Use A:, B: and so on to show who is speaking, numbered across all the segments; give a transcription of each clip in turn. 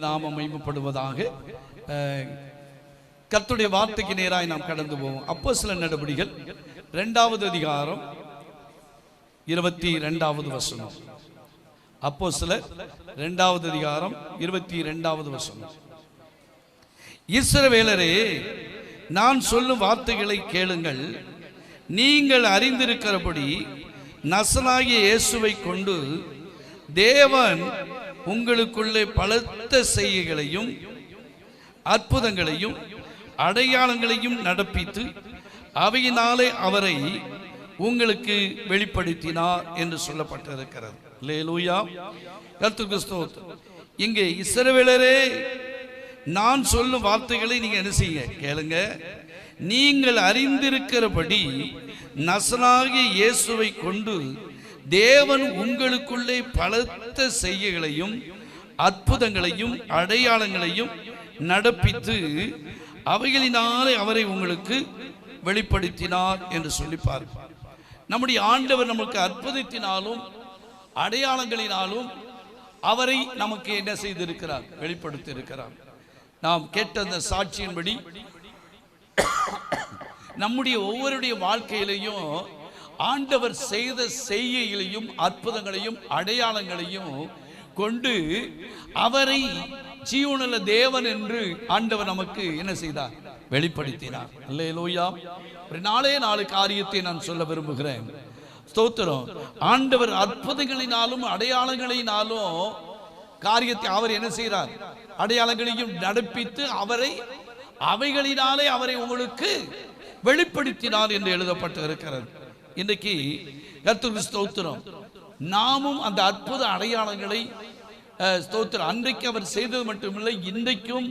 A: நாமம் மகிமைப்படுவதாக. கர்த்தருடைய வார்த்தைக்கு நேராய் நாம் கடந்து போவோம். அப்போஸ்தலர் நடபடிகள் 2வது அதிகாரம் 22வது வசனம். அப்போஸ்தலர் 2வது அதிகாரம் 22வது வசனம். இஸ்ரவேலரே, நான் சொல்லும் வார்த்தைகளை கேளுங்கள். நீங்கள் அறிந்திருக்கிறபடி நசராகிய இயேசுவை கொண்டு தேவன் உங்களுக்குள்ளே பலத்த செய்கைகளையும் அற்புதங்களையும் அடையாளங்களையும் நடப்பித்து அவையினாலே அவரை உங்களுக்கு வெளிப்படுத்தினார் என்று சொல்லப்பட்டிருக்கிறது. அல்லேலூயா, கர்த்தருக்கு ஸ்தோத்திரம். இங்கே இஸ்ரவேலரே, நான் சொல்லும் வார்த்தைகளை நீங்க என்ன செய்யுங்க, கேளுங்க. நீங்கள் அறிந்திருக்கிறபடி நசராகிய இயேசுவை கொண்டு தேவன் உங்களுக்குள்ளே பலத்த செய்கைகளையும் அற்புதங்களையும் அடையாளங்களையும் நடப்பித்து அவைகளினாலே அவரை உங்களுக்கு வெளிப்படுத்தினார் என்று சொல்லிப்பார். நம்முடைய ஆண்டவர் நமக்கு அற்புதத்தினாலும் அடையாளங்களினாலும் அவரை நமக்கு என்ன செய்திருக்கிறார், வெளிப்படுத்தி இருக்கிறார். நாம் கேட்ட அந்த சாட்சியின்படி நம்முடைய ஒவ்வொருடைய வாழ்க்கையிலையும் ஆண்டவர் செய்த செய்கைகளையும் அற்புதங்களையும் அடையாளங்களையும் கொண்டு அவரை ஜீவனுள்ள தேவன் என்று ஆண்டவர் நமக்கு என்ன செய்தார், வெளிப்படுத்தினார். அல்லேலூயா. ஒரு நாலு காரியத்தை நான் சொல்ல விரும்புகிறேன். ஸ்தோத்திரம். ஆண்டவர் அற்புதங்களினாலும் அடையாளங்களினாலும் காரியத்தை அவர் என்ன செய்கிறார், அடையாளங்களையும் நடப்பித்து அவரை அவைகளினாலே அவரை உங்களுக்கு வெளிப்படுத்தினார் என்று எழுதப்பட்டு இருக்கிறது. இன்றைக்கு கர்த்தருக்கு ஸ்தோத்திரம், நாமும் அந்த அற்புத அடையாளங்களை ஸ்தோத்திரம் அன்றைக்கு அவர் செய்தது மட்டுமில்லை, இன்றைக்கும்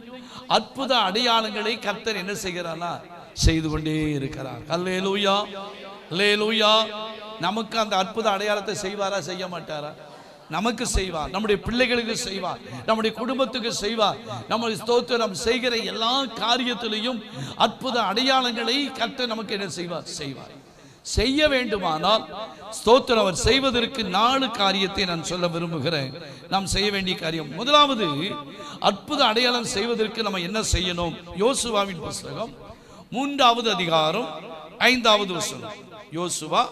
A: அற்புத அடையாளங்களை கர்த்தர் என்ன செய்கிறாரா, செய்து கொண்டே இருக்கிறார். அல்லேலூயா, அல்லேலூயா. நமக்கு அந்த அற்புத அடையாளத்தை செய்வாரா, செய்ய மாட்டாரா? நமக்கு செய்வார், நம்முடைய பிள்ளைகளுக்கு செய்வார், நம்முடைய குடும்பத்துக்கு செய்வார். நம்ம ஸ்தோத்திரம் செய்கிற எல்லா காரியத்திலையும் அற்புத அடையாளங்களை கர்த்தர் நமக்கு என்ன செய்வார், செய்வார். செய்ய வேண்டுமானால் ஸ்தோத்திரம் அவர் செய்வதற்கு 4 காரியத்தை நான் சொல்ல விரும்புகிறேன். நாம் செய்ய வேண்டிய காரியம், முதலாவது அற்புத அடையாளம் செய்வதற்கு நம்ம என்ன செய்யணும்? யோசுவாவின் புஸ்தகம் 3வது அதிகாரம் 5வது வசனம். யோசுவா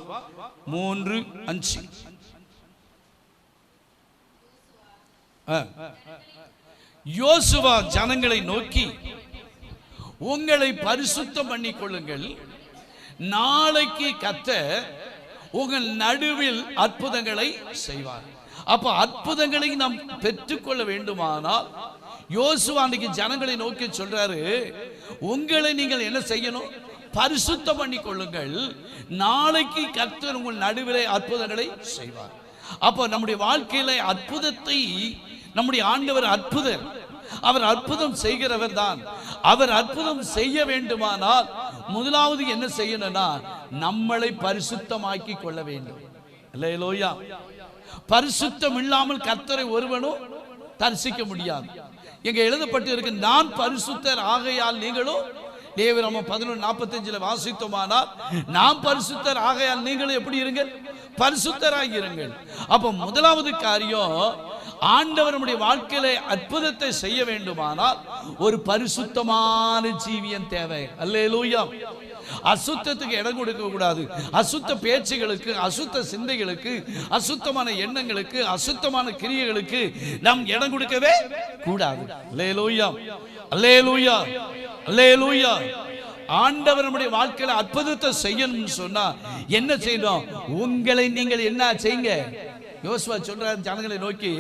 A: 3:5. யோசுவா ஜனங்களை நோக்கி, உங்களை பரிசுத்தம் பண்ணிக் கொள்ளுங்கள், நாளைக்கு கர்த்தர் உங்கள் நடுவில் அற்புதங்களை செய்வார். அப்ப அற்புதங்களை நாம் பெற்றுக்கொள்ள வேண்டுமானால் யோசுவா அன்றைக்கு ஜனங்களை நோக்கி சொல்றாரு, உங்களை நீங்கள் என்ன செய்யணும், பரிசுத்தம் பண்ணிக் கொள்ளுங்கள், நாளைக்கு கர்த்தர் உங்கள் நடுவிலே அற்புதங்களை செய்வார். அப்போ நம்முடைய வாழ்க்கையில அற்புதத்தை நம்முடைய ஆண்டவர் அற்புதர், அவர் அற்புதம் செய்கிறவர் தான். அவர் அற்புதம் செய்ய வேண்டுமானால் முதலாவது என்ன செய்யணும்னா, நம்மளை பரிசுத்தமாக்கி கொள்ள வேண்டும். அல்லேலூயா. பரிசுத்தம் இல்லாமல் கர்த்தரை ஒருவனும் தரிசிக்க முடியாது. எங்க எழுதப்பட்டு இருக்கு, நான் பரிசுத்தர் ஆகையால் நீங்களும். லேவியராகமம் 11:45 வாசித்தோமானால், நாம் பரிசுத்தர் ஆகையால் நீங்களும் எப்படி இருங்கள், பரிசுத்தராக இருங்கள். அப்ப முதலாவது காரியம், ஆண்டவர் நம்முடைய வாழ்க்கையில அற்புதத்தை செய்ய வேண்டுமானால் ஒரு பரிசுத்தமான ஜீவியம் தேவை. அல்லேலூயா. அசுத்தத்துக்கு இடம் கொடுக்க கூடாது. அசுத்த பேச்சுகளுக்கு, அசுத்த சிந்தைகளுக்கு, அசுத்தமான எண்ணங்களுக்கு, அசுத்தமான கிரியைகளுக்கு நாம் இடம் கொடுக்கவே கூடாது. அல்லேலூயா, அல்லேலூயா, அல்லேலூயா. ஆண்டவர் நம்முடைய வாழ்க்கையில அற்புதத்தை செய்யணும்னு சொன்னா என்ன செய்யணும், உங்களை நீங்கள் என்ன செய்யுங்க. யோசுவா சொல்றார் ஜனங்களை நோக்கி,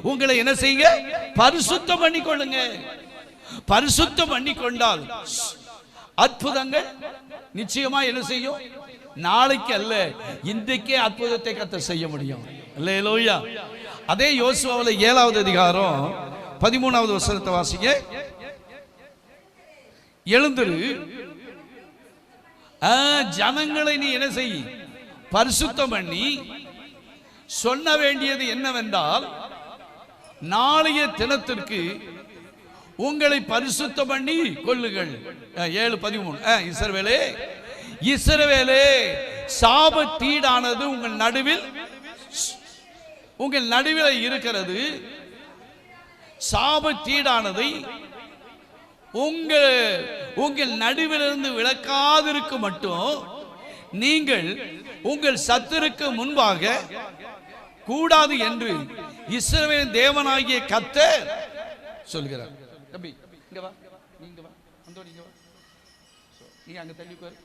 A: உங்களை என்ன செய்யுங்க, பரிசுத்தம் பண்ணிக்கொள்ளுங்க. பரிசுத்தம் பண்ணிக்கொண்டால் அற்புதங்கள் நிச்சயமா என்ன செய்யும், நாளைக்கு அல்ல இன்றைக்கே அற்புதத்தை கர்த்தர் செய்ய முடியும். அல்லேலூயா. அதே யோசுவாவில 7வது அதிகாரம் 13வது வசனத்தை வாசிங்க. எழுந்திரு, ஜனங்களை நீ என்ன செய், பரிசுத்தம் பண்ணி. சொல்ல வேண்டியது என்னவென்றால், நாளைய தினத்திற்கு உங்களை பரிசுத்தம் பண்ணி கொள்ளுங்கள். 7:13. இஸ்ரவேலே, இஸ்ரவேலே, சாபத்தீடானது உங்கள் நடுவில் இருக்கிறது, சாபத்தீடானதை உங்கள் நடுவிலிருந்து விலக்காதிருக்க மட்டும் நீங்கள் உங்கள் சத்துருக்கு முன்பாக கூடாது என்று இஸ்ரவேலின் தேவனாகிய கர்த்தர் சொல்கிறார். தம்பி இங்க வா, நீங்க வா, நீங்க வா, நீ அங்க தள்ளி உட்காரு.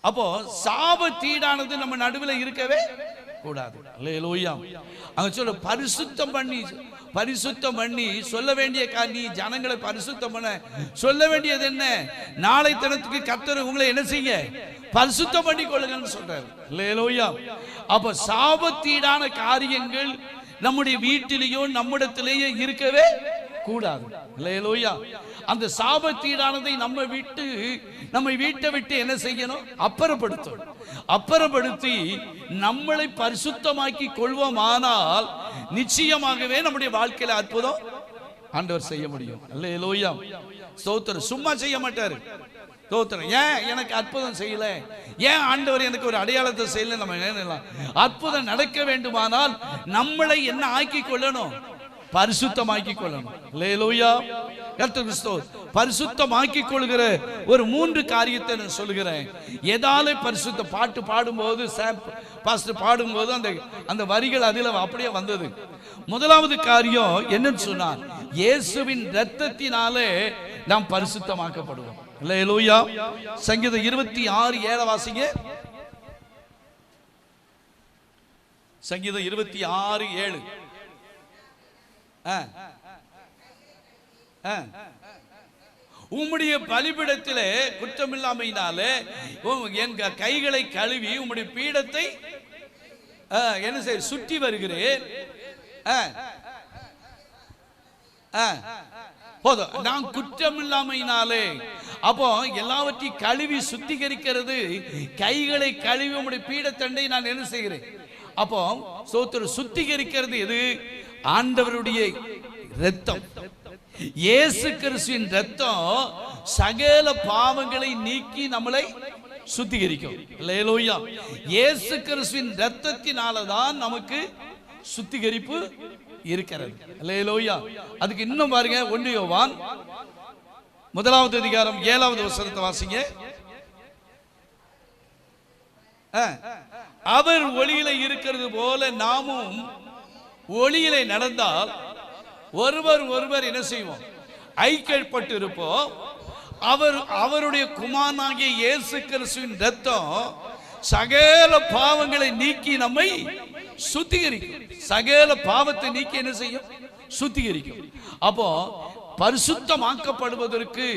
A: அப்போ சாபத்தீடானது நம்ம நடுவில் இருக்கவே கூடாது. அல்லேலூயா. அங்க சொல்ல பரிசுத்தம் பண்ணி சொல்ல வேண்டிய நீ ஜனங்களை பரிசுத்தம் பண்ண சொல்ல வேண்டியது என்ன? நாளை தினத்துக்கு கர்த்தர் உங்களை என்ன செய்ய பரிசுத்தம் பண்ணி கொள்ளுங்கன்னு சொல்றாரு. அல்லேலூயா. அப்ப சாபத்தீடான காரியங்கள் நம்முடைய வீட்டிலேயோ நம்மிடத்திலேயோ இருக்கவே கூடாது. அல்லேலூயா. அந்த சாபத்தீடானதை நம்மை வீட்டை விட்டு என்ன செய்யணும்? அப்புறப்படுத்தி நம்மளை பரிசுத்தமாக்கி கொள்வோமானால் நிச்சயமாகவே நம்முடைய வாழ்க்கையில அற்புதம் ஆண்டவர் செய்ய முடியும். அல்லேலூயா. ஸ்தோத்திரம். சும்மா செய்ய மாட்டாரு. ஸ்தோத்திரம். ஏன் எனக்கு அற்புதம் செய்யல, ஏன் ஆண்டவர் எனக்கு ஒரு அடையாளத்தை செய்யல, நம்ம என்ன அற்புதம் நடக்க வேண்டுமானால் நம்மளை என்ன ஆக்கி கொள்ளணும்? பரிசுத்தமாக்கி கொள்ளணும். அல்லேலூயா. கர்த்தருக்கு ஸ்தோத்திரம். பரிசுத்தமாக்கி கொள்கிற ஒரு 3 காரியத்தை நான் சொல்கிறேன். எதாலே பரிசுத்த பாட்டு பாடும்போது பாஸ்டர் பாடும்போது அந்த வரிகள் அதில் அப்படியே வந்தது. முதலாவது காரியம் என்னன்னு சொன்னார், இயேசுவின் இரத்தத்தினாலே நாம் பரிசுத்தமாக்கப்படுவோம். அல்லேலூயா. சங்கீதம் 26:7 வாசிங்க. சங்கீதம் 26:7. உம்முடைய பலிபீடத்திலே குற்றமில்லாமையினாலே என் கைகளை கழுவி உம்முடைய பீடத்தை என்ன செய்ய சுற்றி வருகிறேன். போதும். நான் குற்றமில்லாமையினாலே, அப்போ எல்லாவற்றையும் கழுவி சுத்திகரிக்கிறது, கைகளை கழுவி உம்முடைய பீடத்தண்டை நான் என்ன செய்கிறேன்? அப்போ சுத்திகரிக்கிறது எது? ஆண்டவருடைய இரத்தம். இயேசு கிறிஸ்துவின் இரத்தம் சகல பாவங்களை நீக்கி நம்மளை சுத்திகரிக்கும். அல்லேலூயா. இயேசு கிறிஸ்துவின் இரத்தத்தினாலதான் நமக்கு சுத்திகரிப்பு இருக்கிறது. அல்லேலூயா. அதுக்கு இன்னும் பாருங்க, 1 யோவான் 1 அதிகாரம் 7வது வசனத்தை வாசிங்க. அவர் ஒளியில இருக்கிறது போல நாமும் ஒளியிலே நடந்தால் ஒருவர் என்ன செய்வோம்? ஐக்கியப்பட்டு இருப்போம். அவருடைய குமாரனாகிய இயேசு கிறிஸ்துவின் இரத்தம் சகல பாவங்களை நீக்கி நம்மை சுத்திகரிக்கும். சகல பாவத்தை நீக்கி என்ன செய்யும்? சுத்திகரிக்கும். அப்போ பரிசுத்தமாக்கப்படுவதற்கு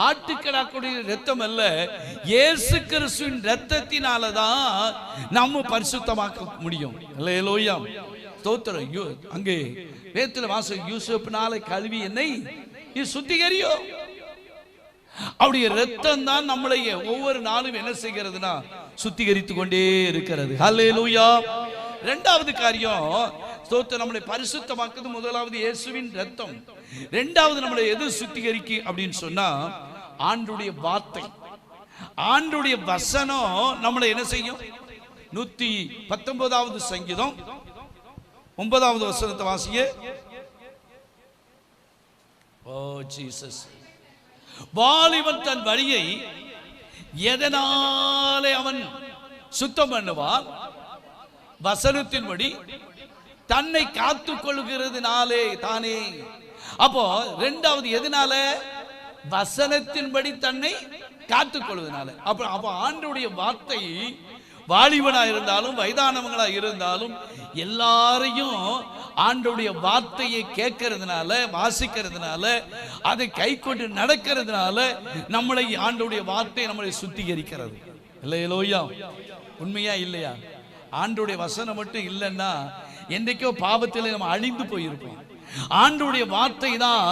A: ஆட்டுக்கடாக்குடைய இரத்தம் அல்ல, இயேசு கிறிஸ்துவின் இரத்தத்தினாலதான் நம்ம பரிசுத்தமாக்க முடியும். அல்லேலூயா. ஸ்தோத்திரம். அங்கே வேதத்தில் வாசம், யூசுப்னாலே கழுவி என்னை சுத்திகரியோ. அவருடைய இரத்தம் தான் நம்மளை ஒவ்வொரு நாளும் என்ன செய்கிறதுனா சுத்திகரித்து கொண்டே இருக்கிறது. அல்லேலூயா. 2வது காரியம், ஸ்தோத்திரம், நம்மளை பரிசுத்தமாக்குது. முதலாவது இயேசுவின் இரத்தம். 2வது நம்மளை எது சுத்திகரிக்கு அப்படின்னு சொன்னா ஆண்டுடைய வார்த்தை, ஆண்டுடைய வசனம் நம்மளை என்ன செய்யும்? 119வது சங்கீதம் 9வது வசனத்தை வாசிங்க. ஓ ஜீசஸ். வாலிபன் தன் வழியை எதனாலே அவன் சுத்தம் பண்ணுவான்? வசனத்தின்படி தன்னை காத்துக் கொள்கிறதுனாலே தானே. அப்போ 2வது எதனால? வசனத்தின்படி தன்னை காத்துக் கொள்வதனால. அப்போ ஆண்டவருடைய வார்த்தை வாலிபனா இருந்தாலும் வயதானவங்களா இருந்தாலும் எல்லாரையும் ஆண்டவருடைய வார்த்தையை கேட்கறதுனால, வாசிக்கிறதுனால, அதை கை கொண்டு நடக்கிறதுனால நம்மளை ஆண்டவருடைய வார்த்தை நம்மளை சுத்திகரிக்கிறது. இல்லையா? உண்மையா இல்லையா? ஆண்டவருடைய வசனம் மட்டும் இல்லைன்னா என்றைக்கோ பாவத்தில் நம்ம அழிந்து போயிருப்போம். ஆண்டவருடைய வார்த்தை தான்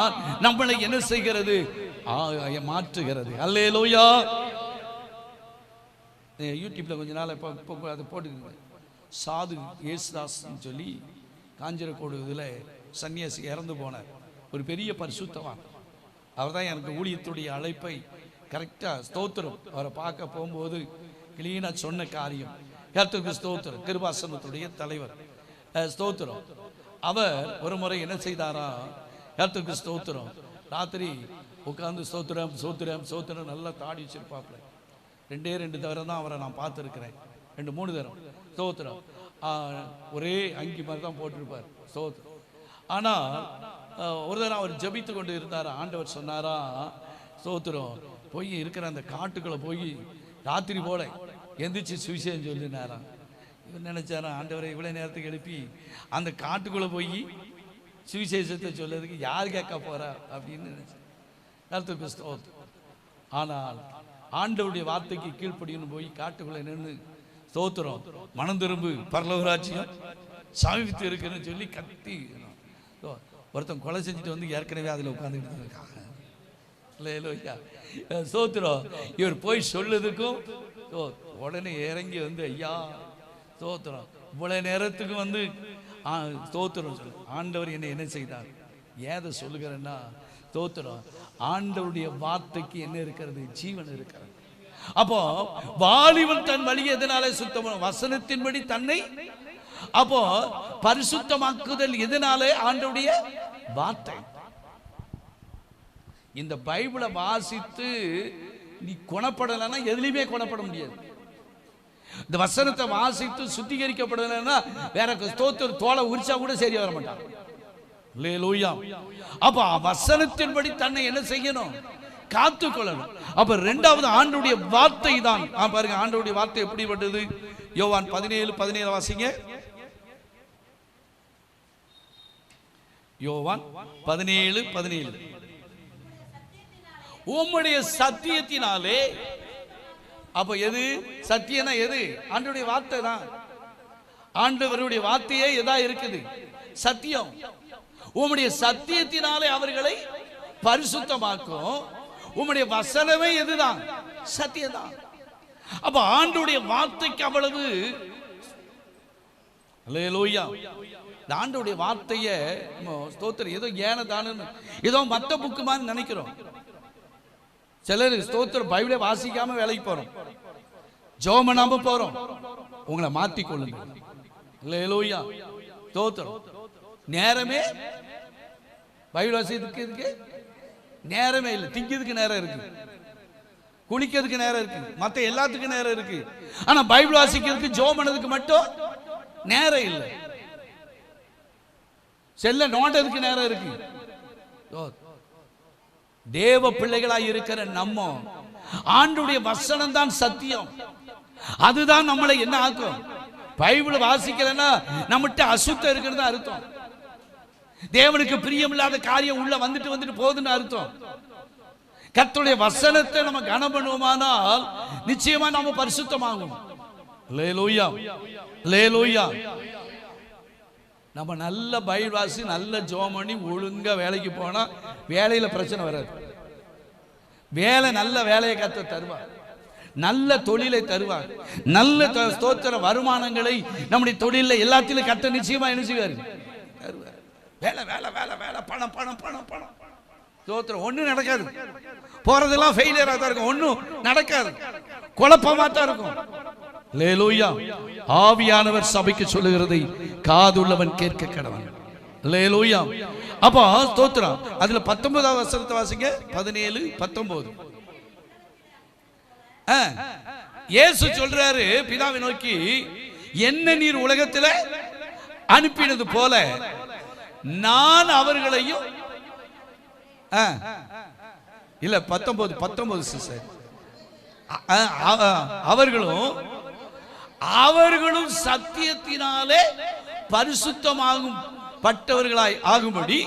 A: நம்மளை என்ன செய்கிறது? மாற்றுகிறது. அல்லேலூயா. யூடியூப்ல கொஞ்ச நாள் அதை போட்டுக்கோங்க. சாது ஏசுதாஸ் சொல்லி காஞ்சிரக்கோடு இதில் சன்னியாசி இறந்து போனார். ஒரு பெரிய பரிசுத்தவான். அவர் தான் எனக்கு ஊழியத்துடைய அழைப்பை கரெக்டாக, ஸ்தோத்திரம், அவரை பார்க்க போகும்போது கிளீனாக சொன்ன காரியம். கர்த்தருக்கு ஸ்தோத்திரம். கிருபாசனத்துடைய தலைவர். ஸ்தோத்திரம். அவர் ஒரு முறை என்ன செய்தாரா, கர்த்தருக்கு ஸ்தோத்திரம், ராத்திரி உட்கார்ந்து ஸ்தோத்திரம் ஸ்தோத்திரம் ஸ்தோத்திரம் நல்லா தாடி வச்சிருப்பாப்புல. 2 தடவை தான் அவரை நான் பார்த்துருக்கிறேன், 2-3 தடவை ஸ்தோத்திரம். ஒரே அங்கி மாதிரி தான் போட்டிருப்பார் ஸ்தோத்திரம். ஆனால் ஒரு தடவை அவர் ஜபித்து கொண்டு இருந்தார். ஆண்டவர் சொன்னாரா, ஸ்தோத்திரம், போய் இருக்கிற அந்த காட்டுக்குள்ளே போய் ராத்திரி போல எந்திரிச்சு சுவிசேஷம் சொல்லினாராம். இவர் நினைச்சாரா, ஆண்டவரை இவ்வளோ நேரத்துக்கு எழுப்பி அந்த காட்டுக்குள்ளே போய் சுவிசேஷத்தை சொல்லதுக்கு யார் கேட்க போறா அப்படின்னு நினைச்சேன். கர்த்தருக்கு ஸ்தோத்திரம். ஆனால் ஆண்டவருடைய வார்த்தைக்கு கீழ்ப்படின்னு போய் காட்டுக்குள்ளே நின்று ஸ்தோத்திரம், மனம் திரும்பு, பரலோகராட்சியம் சமீபித்து இருக்குன்னு சொல்லி கத்தி ஒருத்தன் கொலை செஞ்சுட்டு வந்து ஏற்கனவே அதில் உட்காந்துக்கிட்டு இருக்காங்க. இல்லையா ஸ்தோத்திரம். இவர் போய் சொல்லுறதுக்கும் உடனே இறங்கி வந்து, ஐயா ஸ்தோத்திரம், இவ்வளவு நேரத்துக்கு வந்து ஸ்தோத்திரம் சொல்லு. ஆண்டவர் என்ன செய்தார், ஏதை சொல்லுகிறேன்னா ஸ்தோத்திரம், ஆண்டவருடைய வார்த்தைக்கு என்ன இருக்கிறது, ஜீவன் இருக்கிறது. அப்போ வாலிபன் தன் வழி எதனாலே சுத்தம், வசனத்தின்படி தன்னை அப்போ பரிசுத்தமாக்குதல் எதனாலே, ஆண்டவருடைய வார்த்தை. இந்த பைபிளை வாசித்து நீ குணப்படலைன்னா எதுலையுமே குணப்பட முடியாது. இந்த வசனத்தை வாசித்து சுத்திகரிக்கப்படலைன்னா வேற ஸ்தோத்திர தோலை உரிச்சா கூட சரியா வர மாட்டான். அப்ப வசனத்தின்படி தன்னை என்ன செய்யணும், காத்துக்கொள்ளணும். அப்ப 2வது ஆண்டவருடைய வார்த்தை தான். பாருங்க ஆண்டவருடைய வார்த்தை எப்படிப்பட்டது. யோவான் 17:17 வாசிங்க. யோவான் 17:17. உம்முடைய சத்தியத்தினாலே. அப்ப எது சத்தியம்னா எது, ஆண்டவருடைய வார்த்தை தான். ஆண்டவருடைய வார்த்தையே எதா இருக்குது, சத்தியம். உம்முடைய சத்தியத்தினாலே அவர்களை பரிசுத்தமாக்கும். உம்முடைய வசனமே எதுதான், சத்தியம்தான். அப்ப ஆண்டவருடைய வார்த்தைக்கு அவ்வளவு. அல்லேலூயா. இந்த ஆண்டவருடைய வார்த்தைய ஸ்தோத்திரம் ஏதோ ஏனதானு ஏதோ மத்த புக்கு மாதிரி நினைக்கிறோம். சிலர் ஸ்தோத்திரம் பைபிளை வாசிக்காம வேலைக்கு போறோம், ஜெபம் பண்ணாம போறோம். உங்களை மாத்திக்கொள்ளுங்க. அல்லேலூயா. ஸ்தோத்திரம். நேரமே பைபிள் வாசிக்கிறதுக்கு நேரமே இல்லை. திங்கிறதுக்கு நேரம் இருக்கு, குளிக்கிறதுக்கு நேரம் இருக்கு, மற்ற எல்லாத்துக்கும் நேரம் இருக்கு. ஆனா பைபிள் வாசிக்கிறதுக்கு ஜெபம் பண்ணதுக்கு மட்டும் நேரம் இல்லை. செல்ல நோண்டதுக்கு நேரம் இருக்கு. தேவ பிள்ளைகளாய் இருக்கிற நம்ம ஆண்டவருடைய வசனம் தான் சத்தியம். அதுதான் நம்மளை என்ன ஆக்கும். பைபிள் வாசிக்கலன்னா நம்மகிட்ட அசுத்தம் இருக்குன்னு அர்த்தம். தேவனுக்கு பிரியமில்லாத காரியம் உள்ள வந்துட்டு போகுதுன்னு அர்த்தம். கர்த்தருடைய வசனத்தை நம்ம கனம் பண்ணுவோமானால் நிச்சயமா நாம பரிசுத்தமாகும். அல்லேலூயா, அல்லேலூயா. நம்ம நல்ல பைபிள் வாசி, நல்ல ஜெபம் பண்ணி ஒழுங்கா வேலைக்கு போனா வேலையில பிரச்சனை வராது. வேலை நல்ல வேலையை கர்த்தர் தருவார், நல்ல தொழிலை தருவார், நல்ல ஸ்தோத்திர வருமானங்களை நம்முடைய தொழில எல்லாத்திலும் கர்த்தர் நிச்சயமா என்ன செய்வார், தருவார். வேலை வேலை வேலை வேலை, பணம் பணம் பணம் பணம். ஸ்தோத்திரம். ஒன்றும் நடக்காது, போறதெல்லாம் ஃபெயிலியரா தான் இருக்கும், ஒன்றும் நடக்காது, குழப்பமா தான் இருக்கும். அல்லேலூயா. ஆவியானவர் சபைக்கு சொல்லுகிறதை காதுள்ளவன் கேட்க கடவன். அல்லேலூயா. அப்ப ஸ்தோத்திரம். அதுல 19வது வசனத்தை வாசிங்க. 17:19. இயேசு சொல்றாரு பிதாவை நோக்கி, என்ன நீர் உலகத்தில் அனுப்பினது போல நான் அவர்களையும் இல்ல 19 சிஸ்டர், அவர்களும் சத்தியத்தினாலே பரிசுத்தமாகும் பட்டவர்களாய் ஆகும்படி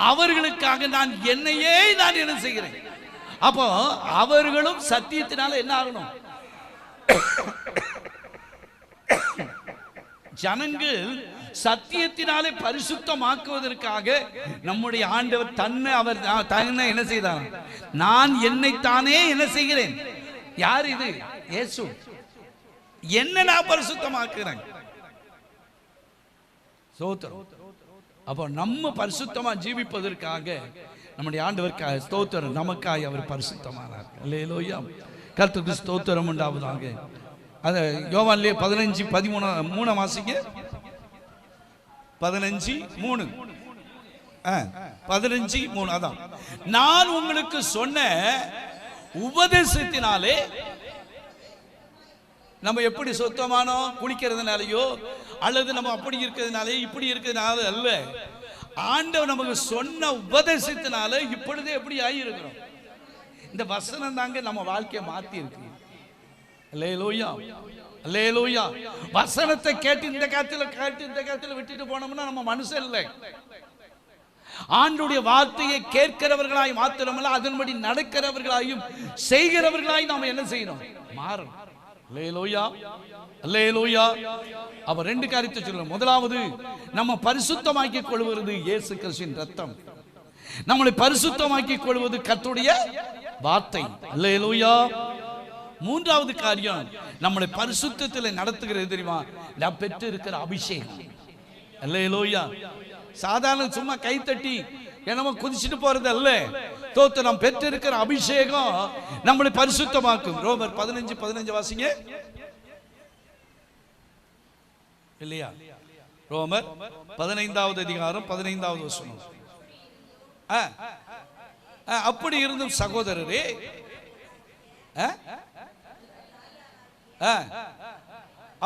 A: அவர்களுக்காக நான் என்னையே நான் என்ன செய்கிறேன். அப்போ அவர்களும் சத்தியத்தினால என்ன ஆகணும், ஜனங்கள் சத்தியத்தினாலே பரிசுத்தமாக்குவதற்காக நம்முடைய ஆண்டவர் தன்னை என்ன செய்தார், நான் என்னைத்தானே என்ன செய்கிறேன். யார் இது? இயேசு. என்ன நான் பரிசுத்தமாக்குறேன். ஸ்தோத்திரம். அப்போ நம்ம பரிசுத்தமா ஜீவிப்பதற்காக நம்முடைய ஆண்டவர் ஸ்தோத்திரம் நமக்காய் அவர் பரிசுத்தமானார். அல்லேலூயா. கர்த்தருக்கு ஸ்தோத்திரம் உண்டாவதாக. அது யோவான்லே 15:13 வாசிங்க. 15:3. 15:3. அதான் நான் உங்களுக்கு சொன்ன உபதேசத்தினாலே நம்ம எப்படி சுத்தமானோ குளிக்கிறதுனாலயோ அல்லது நம்ம அப்படி இருக்கிறதுனாலே இப்படி இருக்கிறதுனால அல்ல, ஆண்டவர் நமக்கு சொன்ன உபதேசத்தினால இப்பொழுதே எப்படி ஆகியிருக்கிறோம். இந்த வசனம் தாங்க நம்ம வாழ்க்கையை மாத்தி இருக்கு. அல்லேலூயா, அல்லேலூயா. வசனத்தை கேட்டு இந்த காலத்துல விட்டுட்டு போனோம்னா நம்ம மனுஷன் இல்லை. ஆண்டுடைய வார்த்தையை கேட்கிறவர்களாய் மாத்திரமல்ல, அதன்படி நடக்கிறவர்களாயும் செய்கிறவர்களாய் நாம் என்ன செய்யணும்? மாறணும். அல்லேலூயா, அல்லேலூயா. அப்ப 2 காரியத்தை சொல்றோம். முதலாவது, நம்ம பரிசுத்தமாக்கிக் கொள்வது இயேசு கிறிஸ்துவின் ரத்தம். நம்மளை பரிசுத்தமாக்கிக் கொள்வது கர்த்தருடைய வார்த்தை. அல்லேலூயா. மூன்றாவது காரியம், நம்மளை பரிசுத்தத்தில் நடத்துகிறது தெரியுமா? நான் பெற்று இருக்கிற அபிஷேகம். அல்லேலூயா. சாதாரண சும்மா கைத்தட்டி என்னமோ குதிச்சுட்டு போறது அல்ல. நாம் பெற்று இருக்கிற அபிஷேகம் நம்மளை பரிசுத்தமாக்கும். ரோமர் 15:15 வாசிங்க. இல்லையா? ரோமர் 15வது அதிகாரம் 15வது வசனம். அப்படி இருந்தும் சகோதரரே,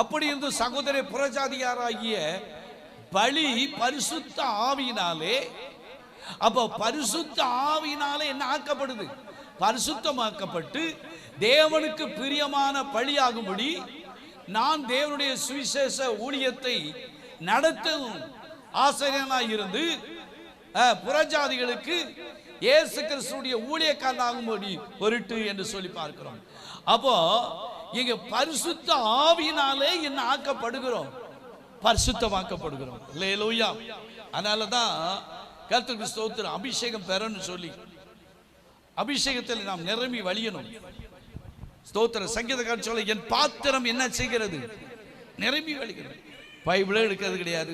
A: அப்படி இருந்தும் சகோதரே, புறஜாதியாராகிய பலி பரிசுத்த ஆவியினாலே, அப்போ பரிசுத்த ஆவியினாலே என்ன ஆக்கப்படுது? பரிசுத்தமாக்கப்பட்டு தேவனுக்கு பிரியமான பலியாகும்படி நான் தேவனுடைய சுவிசேஷ ஊழியத்தை நடத்தும் ஆசிரியனாய் இருந்து புறஜாதிகளுக்கு இயேசு கிறிஸ்துவுடைய ஊழியக்காரனாகும்படி பொருட்டு என்று சொல்லி பார்க்கிறோம். அப்போ இங்க பரிசுத்த ஆவியினாலே என்ன ஆக்கப்படுகிறோம்? பரிசுத்தமாக்கப்படுகிறோம். அல்லேலூயா. அதனாலதான் கர்த்தருக்கு ஸ்தோத்திரம், அபிஷேகம் பெறணும்னு சொல்லி அபிஷேகத்தில் நாம் நிரம்பி வழியணும். ஸ்தோத்திரம். சங்கீதக்காரன் சொல்ல, என் பாத்திரம் என்ன செய்கிறது? நிரம்பி வழிகிறது. பைபிளே எடுக்கிறது கிடையாது.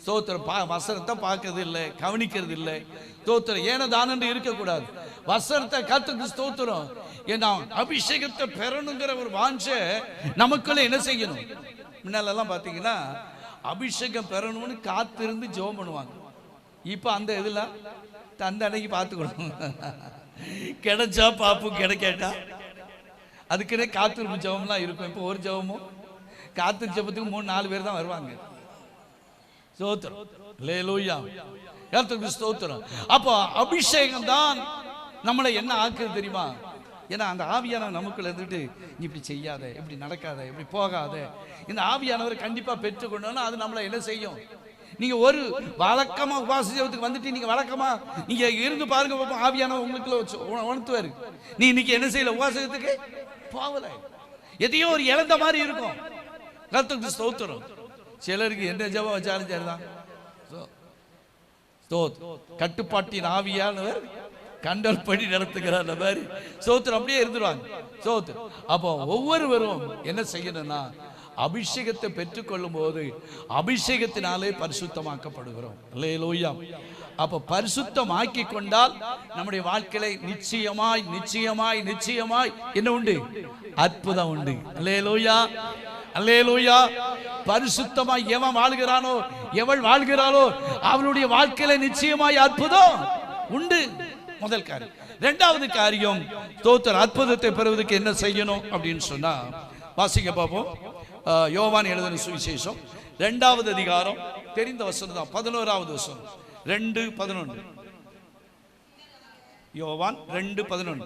A: ஸ்தோத்திரம். வசனத்தை பார்க்கறது இல்லை, கவனிக்கிறது இல்லை. ஸ்தோத்திரம். ஏன தானன்று இருக்கக்கூடாது. வசனத்தை கர்த்தருக்கு ஸ்தோத்திரம். ஏன்னா அபிஷேகத்தை பெறணுங்கிற ஒரு வாஞ்சை நமக்குள்ள என்ன செய்யணும்? முன்னாலெல்லாம் பார்த்தீங்கன்னா அபிஷேகம் பெறணும்னு காத்திருந்து ஜெபம் பண்ணுவாங்க. இப்போ அந்த இதில் அந்த அன்னைக்கு பார்த்துக்கணும். கிடைச்சா பாப்பும், கிடைக்கட்டா அதுக்குன்னே காத்திருப்பு ஜெபம்லாம் இருக்கும். இப்போ ஒரு ஜெபமும் காத்திரு ஜெபத்துக்கு 3-4 பேர் தான் வருவாங்க. ஸ்தோத்திரம். அல்லேலூயா. கர்த்தருக்கு ஸ்தோத்திரம். அப்போ அபிஷேகம் தான் நம்மளை என்ன ஆக்குது தெரியுமா? ஏன்னா அந்த ஆவியானவர் நமக்குள்ள இருந்துட்டு நீ இப்படி செய்யாத, இப்படி நடக்காத, இப்படி போகாத, இந்த ஆவியானவர் கண்டிப்பா பெற்றுக்கொண்டோம்னா அது நம்மளை என்ன செய்யும்? நீங்க ஒரு வழக்கமா உபவாச ஜெபத்துக்கு வந்துட்டு நீங்க வழக்கமா நீங்க இருந்து பாருங்க, ஆவியானவர் உங்களுக்குள்ள உணர்த்துவாரு. நீ இன்னைக்கு என்ன செய்யல? உபவாசத்துக்கு போகல, எதையோ ஒரு இழந்த மாதிரி இருக்கும். கர்த்தருக்கு ஸ்தோத்திரம். சிலருக்கு என்ன ஜெபம் வச்சாலும் சரிதான். கட்டுப்பாட்டின் ஆவியானவர் கண்டல் படி நடத்துகிறார் மாதிரி ஸ்தோத்திரம். அப்படியே இருந்துருவாங்க. ஸ்தோத்திரம். அப்போ ஒவ்வொருவரும் என்ன செய்யணும்னா அபிஷேகத்தை பெற்றுக்கொள்ளும் போது அபிஷேகத்தினாலே பரிசுத்தமாக்கப்படுகிறோம். அல்லேலூயா. அப்ப பரிசுத்தமாக்கி கொண்டால் நம்முடைய வாழ்க்கையில நிச்சயமாய் நிச்சயமாய் நிச்சயமாய் என்ன உண்டு? அற்புதம் உண்டு. அல்லேலூயா, அல்லேலூயா. பரிசுத்தமாய் எவன் வாழ்கிறானோ, எவள் வாழ்கிறாளோ அவளுடைய வாழ்க்கையில நிச்சயமாய் அற்புதம் உண்டு. முதல் காரியம். இரண்டாவது காரியம், ஸ்தோத்திரம், அற்புதத்தை பெறுவதற்கு என்ன செய்யணும் அப்படின்னு சொன்னா வாசிக்க பார்ப்போம். யோவான் எழுதின சுவிசேஷம் 2வது அதிகாரம், தெரிந்த வசனம் தான், 11வது வசனம். 2:11. யோவான் 2:11.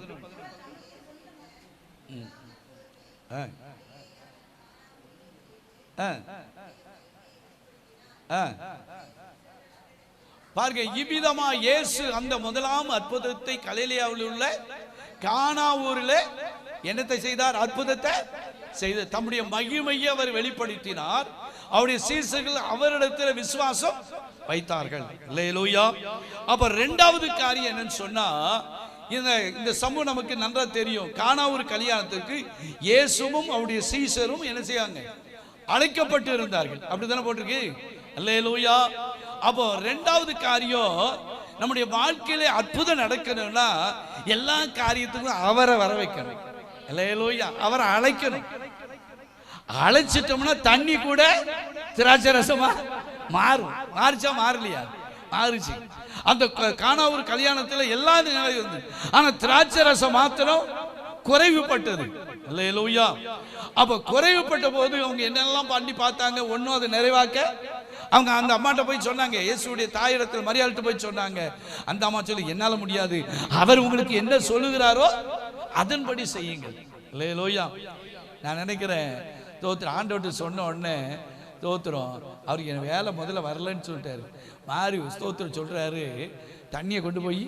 A: பாருங்க, இவ்விதமா இயேசு அந்த முதலாம் அற்புதத்தை கலிலேயாவில் உள்ள கானா ஊரில் என்னத்தை செய்தார்? அற்புதத்தை செய்து தம்முடைய மகிமையை அவர் வெளிப்படுத்தினார். அவருடைய சீசர்கள் அவரிடத்தில் விசுவாசம் வைத்தார்கள். அல்லேலூயா. அப்ப இரண்டாவது காரியம் என்னன்னு சொன்னா, இந்த சம்பவம் நமக்கு நன்றா தெரியும். கானா ஊர் கல்யாணத்திற்கு இயேசுவும் அவருடைய சீசரும் என்ன செய்யாங்க? அழைக்கப்பட்டு இருந்தார்கள். அப்படித்தானே போட்டிருக்கு. அல்லேலூயா. அப்போ இரண்டாவது காரியம், நம்முடைய வாழ்க்கையில அற்புதம் நடக்கணும்னா எல்லா காரியத்துக்கும் அவரை வர வைக்கணும். அல்லேலூயா. அவரை அழைக்கணும். அழைச்சிட்டோம்னா தண்ணி கூட திராட்சை ரசமா மாறிச்சா மாறலையா? மாறிச்சு. அந்த கானாவூர் கல்யாணத்துல எல்லா நிலை இருந்தது, ஆனா திராட்சை ரசம் மாத்திரம் குறைவுபட்டது. அல்லேலூயா. அப்ப குறைவுபட்ட போது அவங்க என்னெல்லாம் பண்ணி பார்த்தாங்க, ஒன்னும் அதை நிறைவாக்க அவங்க அந்த அம்மாட்ட போய் சொன்னாங்க, இயேசுடைய தாயிடத்தில் மரியாதை போய் சொன்னாங்க. அந்த அம்மா சொல்லி, என்னால முடியாது, அவர் உங்களுக்கு என்ன சொல்லுகிறாரோ அதன்படி செய்யுங்கள். அல்லேலூயா. நான் நினைக்கிறேன் தோத்திரம் ஆண்டவர்கிட்ட சொன்ன உடனே தோத்திரம் அவருக்கு என் வேலை முதல்ல வரலன்னு சொல்லிட்டாரு. மாறி ஸ்தோத்திரம் சொல்றாரு, தண்ணியை கொண்டு போய்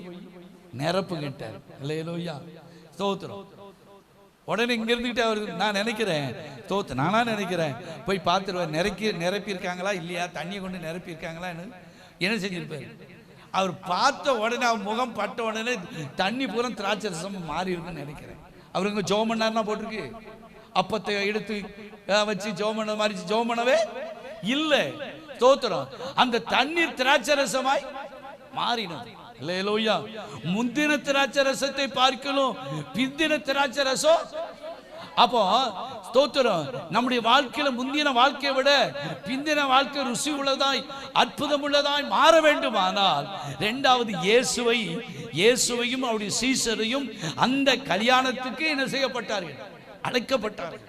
A: நிரப்பு கேட்டார். அல்லேலூயா. ஸ்தோத்திரம். உடனே இங்க இருந்துகிட்டு அவரு, நான் நினைக்கிறேன் நானா நினைக்கிறேன் போய் பார்த்துருவார், நிரப்பி இருக்காங்களா இல்லையா, தண்ணியை கொண்டு நிரப்பி இருக்காங்களா என்ன செஞ்சிருப்பாரு. அவர் பார்த்த உடனே அவர் முகம் பட்ட உடனே தண்ணி பூரா திராட்சை ரசம் மாறி இருக்குன்னு நினைக்கிறேன். அவருங்க ஜோம் பண்ணாருன்னா போட்டிருக்கு, அப்பத்தை எடுத்து வச்சு ஜோம் பண்ண மாதிரி ஜோம் பண்ணவே இல்லை. ஸ்தோத்திரம். அந்த தண்ணீர் திராட்சை ரசமாய் மாறினது. அல்லேலூயா. முந்தின திராட்சை ரசத்தை பார்க்கணும் பிந்தின திராட்சை ரசம். அப்போ ஸ்தோத்திரம், நம்முடைய வாழ்க்கையில முந்தின வாழ்க்கையை விட பிந்தின வாழ்க்கை ருசி உள்ளதாய் அற்புதம் உள்ளதாய் மாற வேண்டுமானால் இரண்டாவது இயேசுவையும் அவருடைய சீசரையும் அந்த கல்யாணத்துக்கு என்ன செய்யப்பட்டார்கள், அழைக்கப்பட்டார்கள்.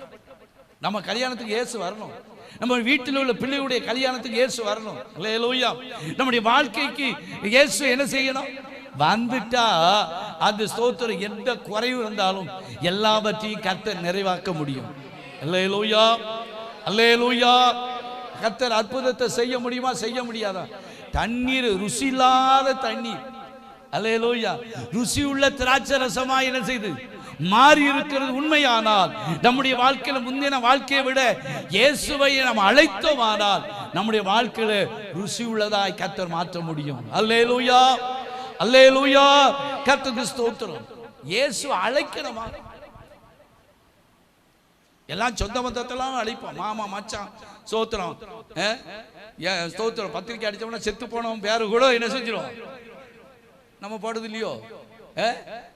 A: நம்ம கல்யாணத்துக்கு இயேசு வரணும், நம்ம வீட்டில் உள்ள பிள்ளையுடைய கல்யாணத்துக்கு இயேசு வரணும். அல்லேலூயா. நம்முடைய வாழ்க்கைக்கு இயேசு என்ன செய்யணும், வந்துட்டா அந்த ஸ்தோத்திரம் எந்த குறைவு இருந்தாலும் எல்லாவற்றையும் கர்த்தர் நிறைவாக்க முடியும். அல்லேலூயா. அல்லேலூயா. கர்த்தர் அற்புதத்தை செய்ய முடியுமா, செய்ய முடியாதா? தண்ணீர் ருசி இல்லாத தண்ணீர், அல்லேலூயா, ருசி உள்ள திராட்சை ரசமா என்ன செய்து மாறி இருக்கிறது உண்மையானால், நம்முடைய வாழ்க்கையில முந்தின வாழ்க்கையை விட இயேசுவை நாம் அழைத்தோமானால் நம்முடைய வாழ்க்கையில ருசி உள்ளதாய் கர்த்தர் மாற்ற முடியும். அல்லேலூயா. அல்லேலூயா. கர்த்தருக்கு ஸ்தோத்திரம். இயேசு அழைக்கணுமா? எல்லாம் சொந்த மதத்தெல்லாம் அழைப்போம், மாமா மச்சான் ஸ்தோத்திரம் ஸ்தோத்திரம். பத்திரிக்கை அடிச்சோம்னா செத்து போனோம் பேரு கூட என்ன செஞ்சிடும், நம்ம போடுறது இல்லையோ.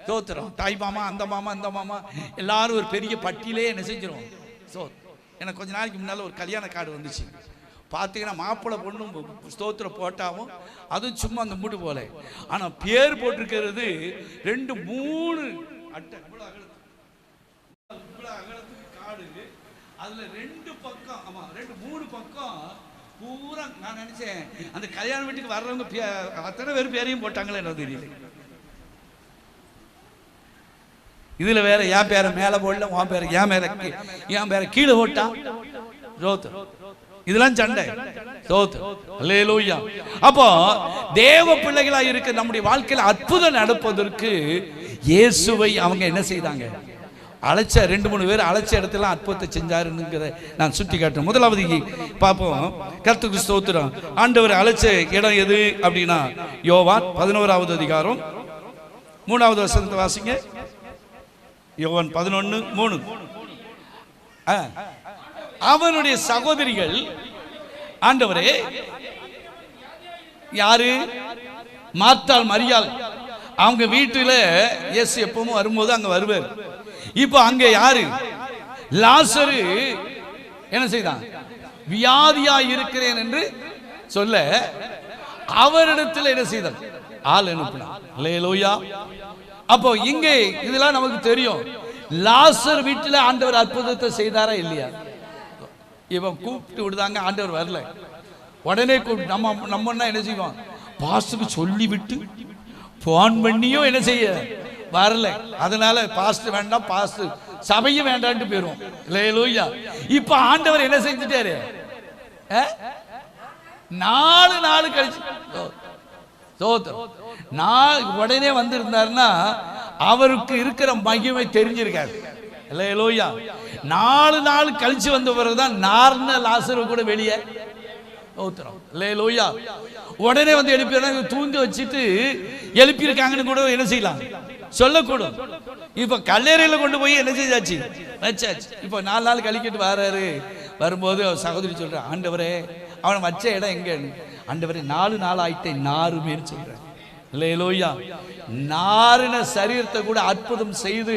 A: ஸ்தோத்திரம். தாய் மாமா, அந்த மாமா, இந்த மாமா, எல்லாரும் ஒரு பெரிய பட்டியலே என்ன செஞ்சிடும். எனக்கு கொஞ்ச நாளைக்கு முன்னால ஒரு கல்யாண கார்டு வந்துச்சு. பார்த்தீங்கன்னா மாப்பிள்ளை பொண்ணும் ஸ்தோத்திரம் போட்டாவும் அதுவும் சும்மா அந்த மூட்டு போல, ஆனால் பேர் போட்டிருக்கிறது 2-3 அட்டை அகலத்துக்கு காடு. அதுல 2 பக்கம், ஆமா 2-3 பக்கம் பூரா. நான் நினைச்சேன் அந்த கல்யாண வீட்டுக்கு வர்றவங்க அத்தனை பேர் பேரையும் போட்டாங்களே என்ன தெரியல. இதுல வேற என் பேரை மேல போடல, உன் பேரை என் பேரை கீழே போட்டான். இதெல்லாம் சண்டை. அல்லேலூயா. அப்போ தேவ பிள்ளைகளா இருக்க நம்முடைய வாழ்க்கையில அற்புதம் நடப்பதற்கு இயேசுவை அவங்க என்ன செய்தாங்க, அழைச்ச 2-3 பேர் அழைச்ச இடத்துல அற்புதத்தை செஞ்சாருங்கிறத நான் சுட்டி காட்டுறேன். முதலாவது பார்ப்போம். கர்த்தருக்கு ஸ்தோத்திரம். ஆண்டவர் அழைச்ச இடம் எது அப்படின்னா யோவான் 11வது அதிகாரம் 3வது வசனத்தை வாசிங்க. யோவான் 11:3. அவனுடைய சகோதரிகள், ஆண்டவரே யாரு, மார்த்தாள் மரியாள், அவங்க வீட்டுல இயேசு எப்பவும் வரும்போது அங்க வருவார். இப்ப அங்க யாரு, லாசரு என்ன செய்தான், வியாதியா இருக்கிறேன் என்று சொல்ல அவரிடத்தில் என்ன செய்தான், ஆள் அனுப்பினான். அல்லேலூயா. அப்போ இங்கே இதெல்லாம் நமக்கு தெரியும். லாசர் வீட்டில் ஆண்டவர் அற்புதத்தை செய்தாரா இல்லையா? இவன் கூப்பிட்டு விடுதாங்க, ஆண்டவர் வரல. உடனே நம்ம என்ன செய்வோம், பாஸ்டருக்கு சொல்லி விட்டு போன் பண்ணியும் என்ன செய்ய வரல. அதனால பாஸ்டர் வேண்டாம், பாஸ்டர் சபையும் வேண்டான்ட்டு போயிரும். அல்லேலூயா. இப்ப ஆண்டவர் என்ன செஞ்சுட்டாரு, 4 நாள் கழிச்சு உடனே வந்திருந்தாருன்னா அவருக்கு இருக்கிற மகிமை தெரிஞ்சிருக்காரு. அல்லேலூயா. 4 நாள் கழிச்சு வந்த பிறகுதான் நார்ன லாசரு கூட வெளியே. அல்லேலூயா. உடனே வந்து எழுப்பி தூங்க வச்சுட்டு எழுப்பியிருக்காங்கன்னு கூட என்ன செய்யலாம், சொல்லக்கூடும். இப்ப கல்லறையில கொண்டு போய் என்ன செய்தாச்சு, வச்சாச்சு. இப்ப 4 நாள் கழிக்கிட்டு வர்றாரு. வரும்போது சகோதரி சொல்ற, ஆண்டவரே அவனை வச்ச இடம் எங்க, ஆண்டவரே 4 நாள் ஆயிட்டேன் நாருமேன்னு சொல்றேன். அல்லேலூயா. நாரின சரீரத்தை கூட அற்புதம் செய்து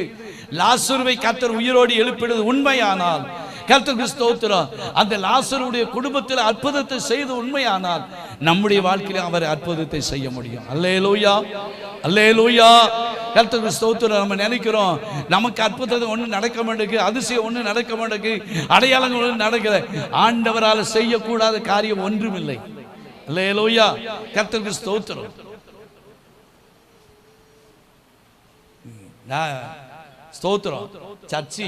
A: லாசருவை கர்த்தர் உயிரோடு எழுப்பிடுவது உண்மையானால் கர்த்தருக்கு ஸ்தோத்திரம். அந்த லாசருடைய குடும்பத்தில் அற்புதத்தை செய்து உண்மையானால் நம்முடைய வாழ்க்கையில அவர் அற்புதத்தை செய்ய முடியும். அல்லேலூயா, அல்லேலூயா. கர்த்தருக்கு ஸ்தோத்திரம். நம்ம நினைக்கிறோம் நமக்கு அற்புதம் ஒண்ணு நடக்க மாட்டேங்குது, அதிசயம் ஒண்ணு நடக்க மாட்டேங்குது, அடையாளங்கள் ஒண்ணு நடக்கல. ஆண்டவரால் செய்யக்கூடாத காரியம் ஒன்றுமில்லை. அல்லேலூயா, கர்த்தருக்கு ஸ்தோத்திரம். ஸ்தோத்திரம். சர்ச்சி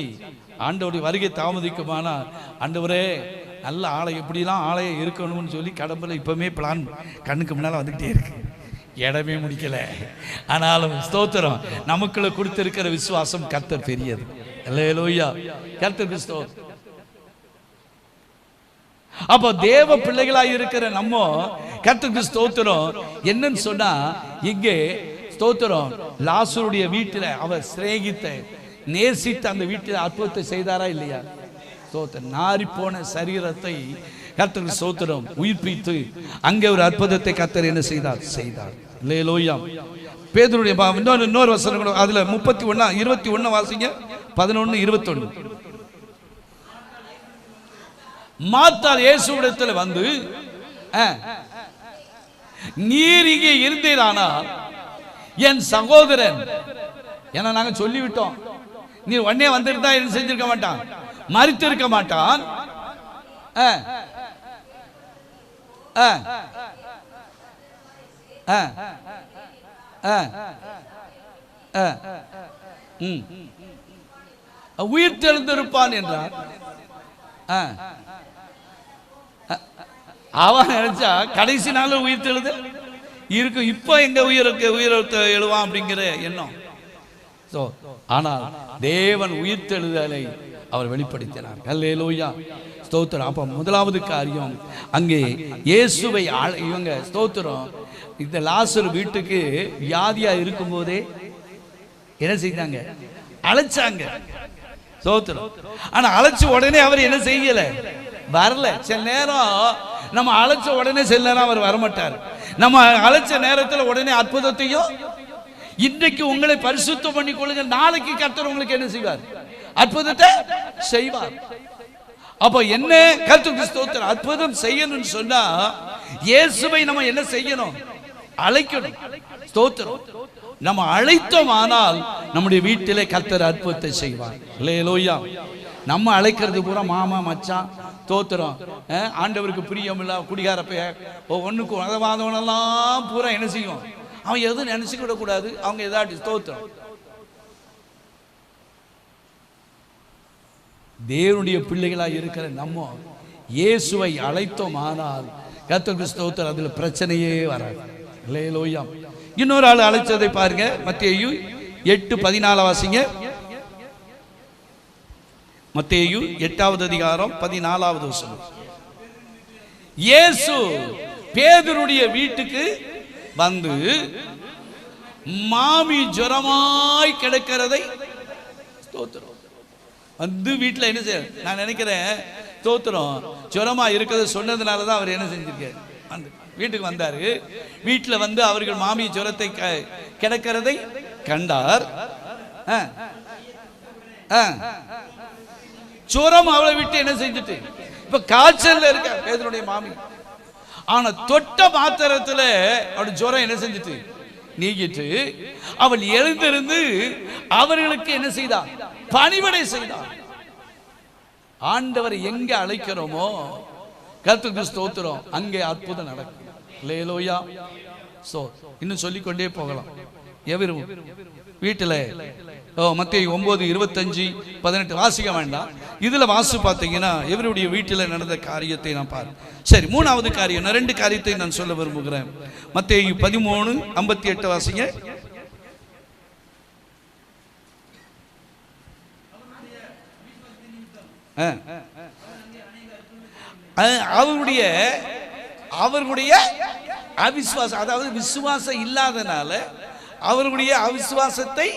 A: ஆண்டவருடைய வருகை தாமதிக்குமானா, ஆண்டவரே நல்ல ஆலயம் இப்படிலாம் ஆலயம் இருக்கணும்னு சொல்லி கடம்புல இப்பவுமே பிளான் கண்ணுக்கு முன்னால வந்துகிட்டே இருக்கு. இடமே முடிக்கல. ஆனாலும் ஸ்தோத்திரம், நமக்குள்ள கொடுத்திருக்கிற விசுவாசம் கர்த்தர் பெரியது. அல்லேலூயா, கர்த்தருக்கு ஸ்தோத்திரம். அப்போ தேவ பிள்ளைகளாய் இருக்கிற நம்ம கர்த்தருக்கு ஸ்தோத்திரம். என்னன்னு சொன்னா, இங்கே ஸ்தோத்திரம் லாசருடைய வீட்டில் அவர் சிநேகித்த நேசித்த அந்த வீட்டில் அற்புதத்தை செய்தாரா இல்லையா? ஸ்தோத்திரம். நாரி போன சரீரத்தை கர்த்தருக்கு ஸ்தோத்திரம் உயிர்ப்பித்து அங்கே ஒரு அற்புதத்தை கர்த்தர் என்ன செய்தார்? அல்லேலூயா. பேதுருடைய இன்னொரு வசனம் அதுல 31 21 வாசிங்க. 11 21. மார்த்தாள் இயேசுவிடத்தில் வந்து, நீர் இங்கே இருந்தீரானால் என் சகோதரன், என நாங்க சொல்லிவிட்டோம், நீ உடனே வந்திருந்தா என்ன செஞ்சிருக்க மாட்டான்? மரித்து இருக்க மாட்டான். உயிர் தெழுந்திருப்பான் என்றார். அவன் நினைச்சா கடைசி நாள் உயிர் தெழுது இருக்கும், இப்ப எங்க உயிர் எழுவான் அப்படிங்கிற எண்ணம். ஆனால் தேவன் உயிர் தெழுதலை அவர் வெளிப்படுத்தினார். அல்லேலூயா, ஸ்தோத்திரம். அப்ப முதலாவது காரியம், அங்கே இயேசுவை இவங்க ஸ்தோத்திரம் இந்த லாசரு வீட்டுக்கு வியாதியா இருக்கும் போதே என்ன செய்தாங்க? அழைச்சாங்க. ஸ்தோத்திரம். ஆனா அழைச்ச உடனே அவர் என்ன செய்யல? வரல. சில நேரம் நம்ம அழைச்ச உடனே சில நேரம் அவர் வரமாட்டார். நம்ம அழைச்ச நேரத்தில் உடனே அற்புதத்தையும், இன்றைக்கு உங்களை பரிசுத்தம் பண்ணி கொள்ளுங்க, நாளைக்கு கர்த்தர் உங்களுக்கு என்ன செய்வார்? அற்புதத்தை செய்வார். அப்ப என்ன கர்த்தருக்கு ஸ்தோத்திரம். அற்புதம் செய்யணும்னு சொன்னா இயேசுவை நம்ம என்ன செய்யணும்? அழைக்கணும். ஸ்தோத்திரம். நம்ம அழைத்தோமானால் நம்முடைய வீட்டிலே கர்த்தர் அற்புதத்தை செய்வார். அல்லேலூயா. நம்ம அழைக்கிறது பூரா மாமா மச்சான் ஸ்தோத்திரம், ஆண்டவருக்கு பிரியமில்ல குடிகார ஒண்ணுக்கு உதவாதவனெல்லாம் பூரா என்ன செய்யும்? அவன் எதுவும் நினைச்சுக்க விடக்கூடாது. அவங்க ஏதாட்டி ஸ்தோத்திரம். தேவனுடைய பிள்ளைகளாக இருக்கிற நம்ம இயேசுவை அழைத்தோமானால் கர்த்தருக்கு ஸ்தோத்திரம், அதுல பிரச்சனையே வராது. அல்லேலூயா. இன்னொரு ஆள் அழைச்சதை பாருங்க. மத்தேயு 8:14 வாசிங்க. மத்தேயு 8வது அதிகாரம் 14வது வசனம். இயேசு பேதுருடைய வீட்டுக்கு வந்து மாமி ஜுரமாய் கிடக்கிறதை ஸ்தோத்திரம் வந்து வீட்டில் என்ன செய்ய, நான் நினைக்கிறேன் ஸ்தோத்திரம் ஜுரமா இருக்கிறத சொன்னதுனாலதான் அவர் என்ன செஞ்சிருக்காரு? வந்து வீட்டுக்கு வந்தாரு. வீட்டில் வந்து அவர்கள் மாமி ஜுரத்தை கிடக்கிறதை கண்டார். ஜுரம் அவளை விட்டு என்ன செஞ்சுட்டு இப்ப காய்ச்சல் இருக்க பேதுருடைய மாமி. ஆனா தொட்ட மாத்திரத்துல அவருடைய ஜுரம் என்ன செஞ்சுட்டு நீங்கிட்டு அவள் எழுந்திருந்து அவர்களுக்கு என்ன செய்தார்? பணிவிடை செய்தார். ஆண்டவர் எங்க அழைக்கிறோமோ கர்த்தருக்கு ஸ்தோத்திரம், அங்கே அற்புதம் நடக்கும். அல்லேலூயா. சோ இன்னும் சொல்லிக்கொண்டே போகலாம். எவரும் வீட்டில் மத்தேயு 9:25-18 வாசிக்க வேண்டாம். இதுல வாசி பார்த்தீங்கன்னா எவருடைய வீட்டில் நடந்த காரியத்தை நான் பாரு. சரி, மூணாவது காரியம், நான் 2 காரியத்தை நான் சொல்ல விரும்புகிறேன். மத்தேயு 13:58 வாசிங்க. அவர்களுடைய அவிசுவாசம், அதாவது விசுவாசம் இல்லாதனால அவர்களுடைய அவிசுவாசத்தை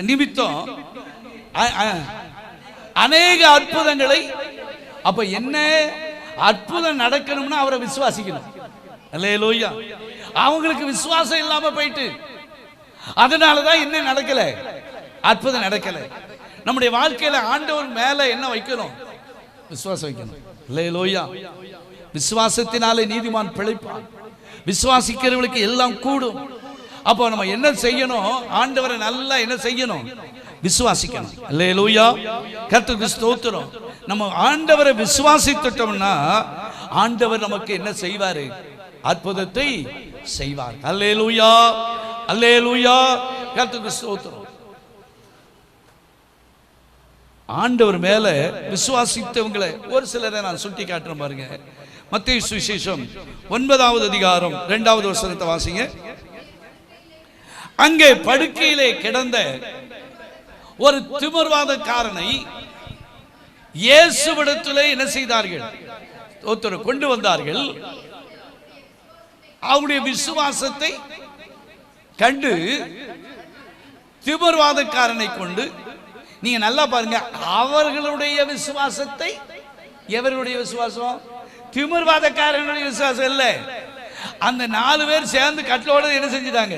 A: நிமித்தம் அநேக அற்புதங்களை, அப்ப என்ன அற்புதம் நடக்கணும்னா அவரை விசுவாசிக்கணும். அல்லேலூயா. அவங்களுக்கு விசுவாசம் இல்லாம போயிட்டு அதனாலதான் என்ன நடக்கல? அற்புதம் நடக்கல. நம்முடைய வாழ்க்கையில ஆண்டவர் மேல என்ன வைக்கணும்? விசுவாசம் வைக்கணும். அல்லேலூயா. விசுவாசத்தினாலே நீதிமான் பிழைப்பான். விசுவாசிக்கிறவர்களுக்கு எல்லாம் கூடும். அப்போ நம்ம என்ன செய்யணும்? ஆண்டவரை நல்லா என்ன செய்யணும்? விசுவாசிக்கணும். அல்லேலூயா. கர்த்தருக்கு ஸ்தோத்திரம். நம்ம ஆண்டவரை விசுவாசித்துட்டோம்னா ஆண்டவர் நமக்கு என்ன செய்வாரு? அற்புதத்தை செய்வார். அல்லேலூயா, அல்லேலூயா. கர்த்தருக்கு ஸ்தோத்திரம். ஆண்டவர் மேல விசுவாசித்தவங்களை ஒரு சிலரை நான் சுட்டி காட்டுறேன் பாருங்க. மத்தேயு சுவிசேஷம் 9வது அதிகாரம் 2வது வசனத்தை வாசிங்க. அங்கே படுக்கையிலே கிடந்த ஒரு திமிர்வாதக்காரனை இயேசுவிடத்திலே என்ன செய்தார்கள்? ஒருத்தர் கொண்டு வந்தார்கள். அவருடைய விசுவாசத்தை கண்டு திமிர்வாதக்காரனை கொண்டு, நீங்க நல்லா பாருங்க, அவர்களுடைய விசுவாசத்தை, எவர்களுடைய விசுவாசம்? திமிர்வாதக்காரனுடைய விசுவாசம் இல்ல. அந்த 4 பேர் சேர்ந்து கட்டளோட என்ன செஞ்சிட்டாங்க?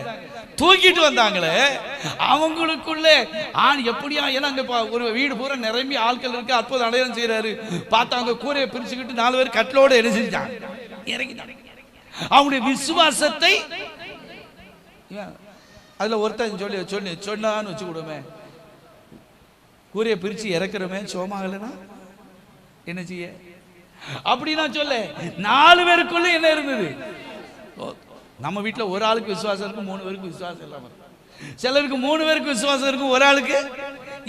A: தூக்கிட்டு வந்தாங்களே. அவங்களுக்குள்ள எப்படியா, ஏன்னா அங்க ஒரு வீடு பூரா நிரம்பி ஆட்கள் இருக்கு, அற்புதம் அடையாளம் செய்யறாரு. பார்த்தாங்க, கூரையை பிரிச்சுக்கிட்டு 4 பேர் கட்டளோட என்ன செஞ்சாங்க? இறங்கிட்டாங்க. அவங்களுடைய விசுவாசத்தை அதுல ஒருத்தன் சொன்னான்னு வச்சு கொடுமே, கூரையை பிரிச்சு இறக்குறமே சோமாகலன்னா என்ன செய்ய? அப்படின்னா சொல்ல 4 பேருக்குள்ள என்ன இருந்தது? நம்ம வீட்டில் ஒரு ஆளுக்கு விசுவாசம் இருக்கும், 3 பேருக்கு விசுவாசம் இல்லாம இருக்கும். சிலருக்கு 3 பேருக்கு விசுவாசம் இருக்கும், ஒரு ஆளுக்கு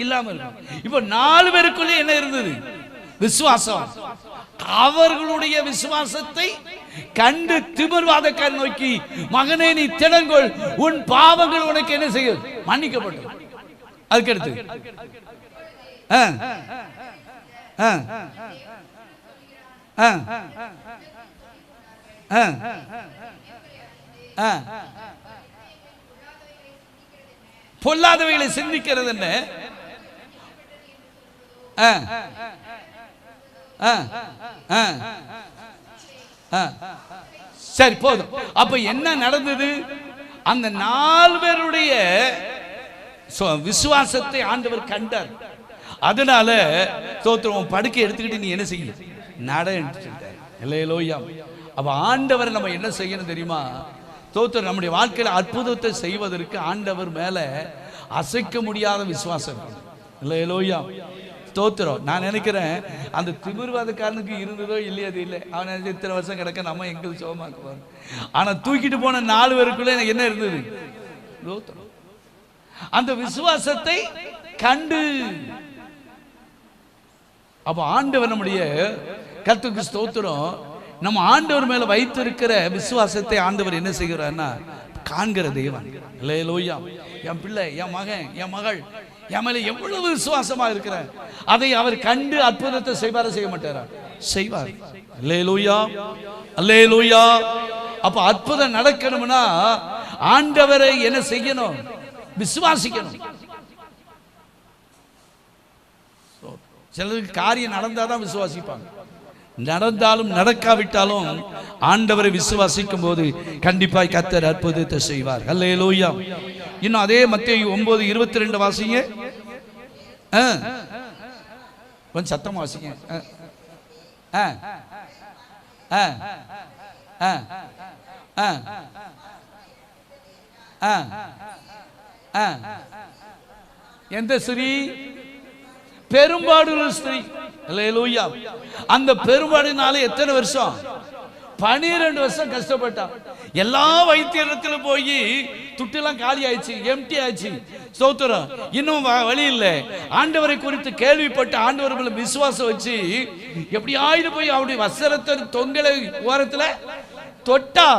A: இல்லாம இருக்கும். இப்போ 4 பேருக்குள்ள என்ன இருந்தது? விசுவாசம். அவர்களுடைய விசுவாசத்தை கண்டு திமிர்வாதக்காரன் நோக்கி, மகனே நீ திடங்கொள், உன் பாவங்கள் உனக்கு என்ன செய்யும்? மன்னிக்கப்படும். அதுக்கடுத்து பொல்லாதவைகளை சிந்திக்கிறது என்ன? சரி போதும். அப்ப என்ன நடந்தது? அந்த 4 பேருடைய விசுவாசத்தை ஆண்டவர் கண்டார். அதனால தோத்திரம் படுக்கை எடுத்துக்கிட்டு நீ என்ன செய்ய நட. அப்ப ஆண்டவர் நம்ம என்ன செய்யணும் தெரியுமா? தோத்திரம் நம்முடைய வாழ்க்கையில அற்புதத்தை செய்வதற்கு ஆண்டவர் மேல அசைக்க முடியாத விசுவாசம். இல்லையா? ஸ்தோத்திரம். நான் நினைக்கிறேன் அந்த திமிர்வாதக்காரனுக்கு இருந்ததோ இல்லையோ அது இல்லை. அவன் இத்தனை வருஷம் கிடக்க நம்ம எங்களுக்கு சோமாக்குவாங்க. ஆனா தூக்கிட்டு போன 4 பேருக்குள்ள என்ன இருந்தது? அந்த விசுவாசத்தை கண்டு. அப்ப ஆண்டவர் நம்முடைய கர்த்தருக்கு ஸ்தோத்திரம், நம்ம ஆண்டவர் மேல வைத்திருக்கிற விசுவாசத்தை ஆண்டவர் என்ன செய்கிறார்னா காண்கிற தேவன். அல்லேலூயா. என் பிள்ளை, என் மகன், என் மகள் என் மேல எவ்வளவு விசுவாசமா இருக்கிற, அதை அவர் கண்டு அற்புதத்தை செய்வாரா செய்ய மாட்டாரா? செய்வார். அல்லேலூயா, அல்லேலூயா. அப்ப அற்புதம் நடக்கணும்னா ஆண்டவரை என்ன செய்யணும்? விசுவாசிக்கணும். சிலருக்கு காரியம் நடந்தாதான் விசுவாசிப்பாங்க. நடந்தாலும் நடக்காவிட்டாலும் ஆண்டவரை விசுவாசிக்கும் போது கண்டிப்பாய் கர்த்தர் அற்புதத்தை செய்வார். அல்லேலூயா. இன்னும் அதே மத்தேயு 9:22 வாசிங்க. கொஞ்சம் சத்தமா வாசிங்க. எந்த ஸ்திரீ? பெரும்பாடுள்ள ஸ்திரீ. அல்லேலூயா. அந்த பெரும்பாடுனால எத்தனை வருஷம்? 12 வருஷம் கஷ்டப்பட்டான். எல்லா வைத்தியத்திலும் போய் துட்டெல்லாம் காலி ஆயிடுச்சு, எம்டி ஆயிடுச்சு. ஸ்தோத்திரம். இன்னும் வழி இல்லை. ஆண்டவரை குறித்து கேள்விப்பட்டு ஆண்டவர் விசுவாசம் வச்சு எப்படியாவது போய் அவருடைய வஸ்திரத்தை தொங்கலை ஓரத்துல தொட்டா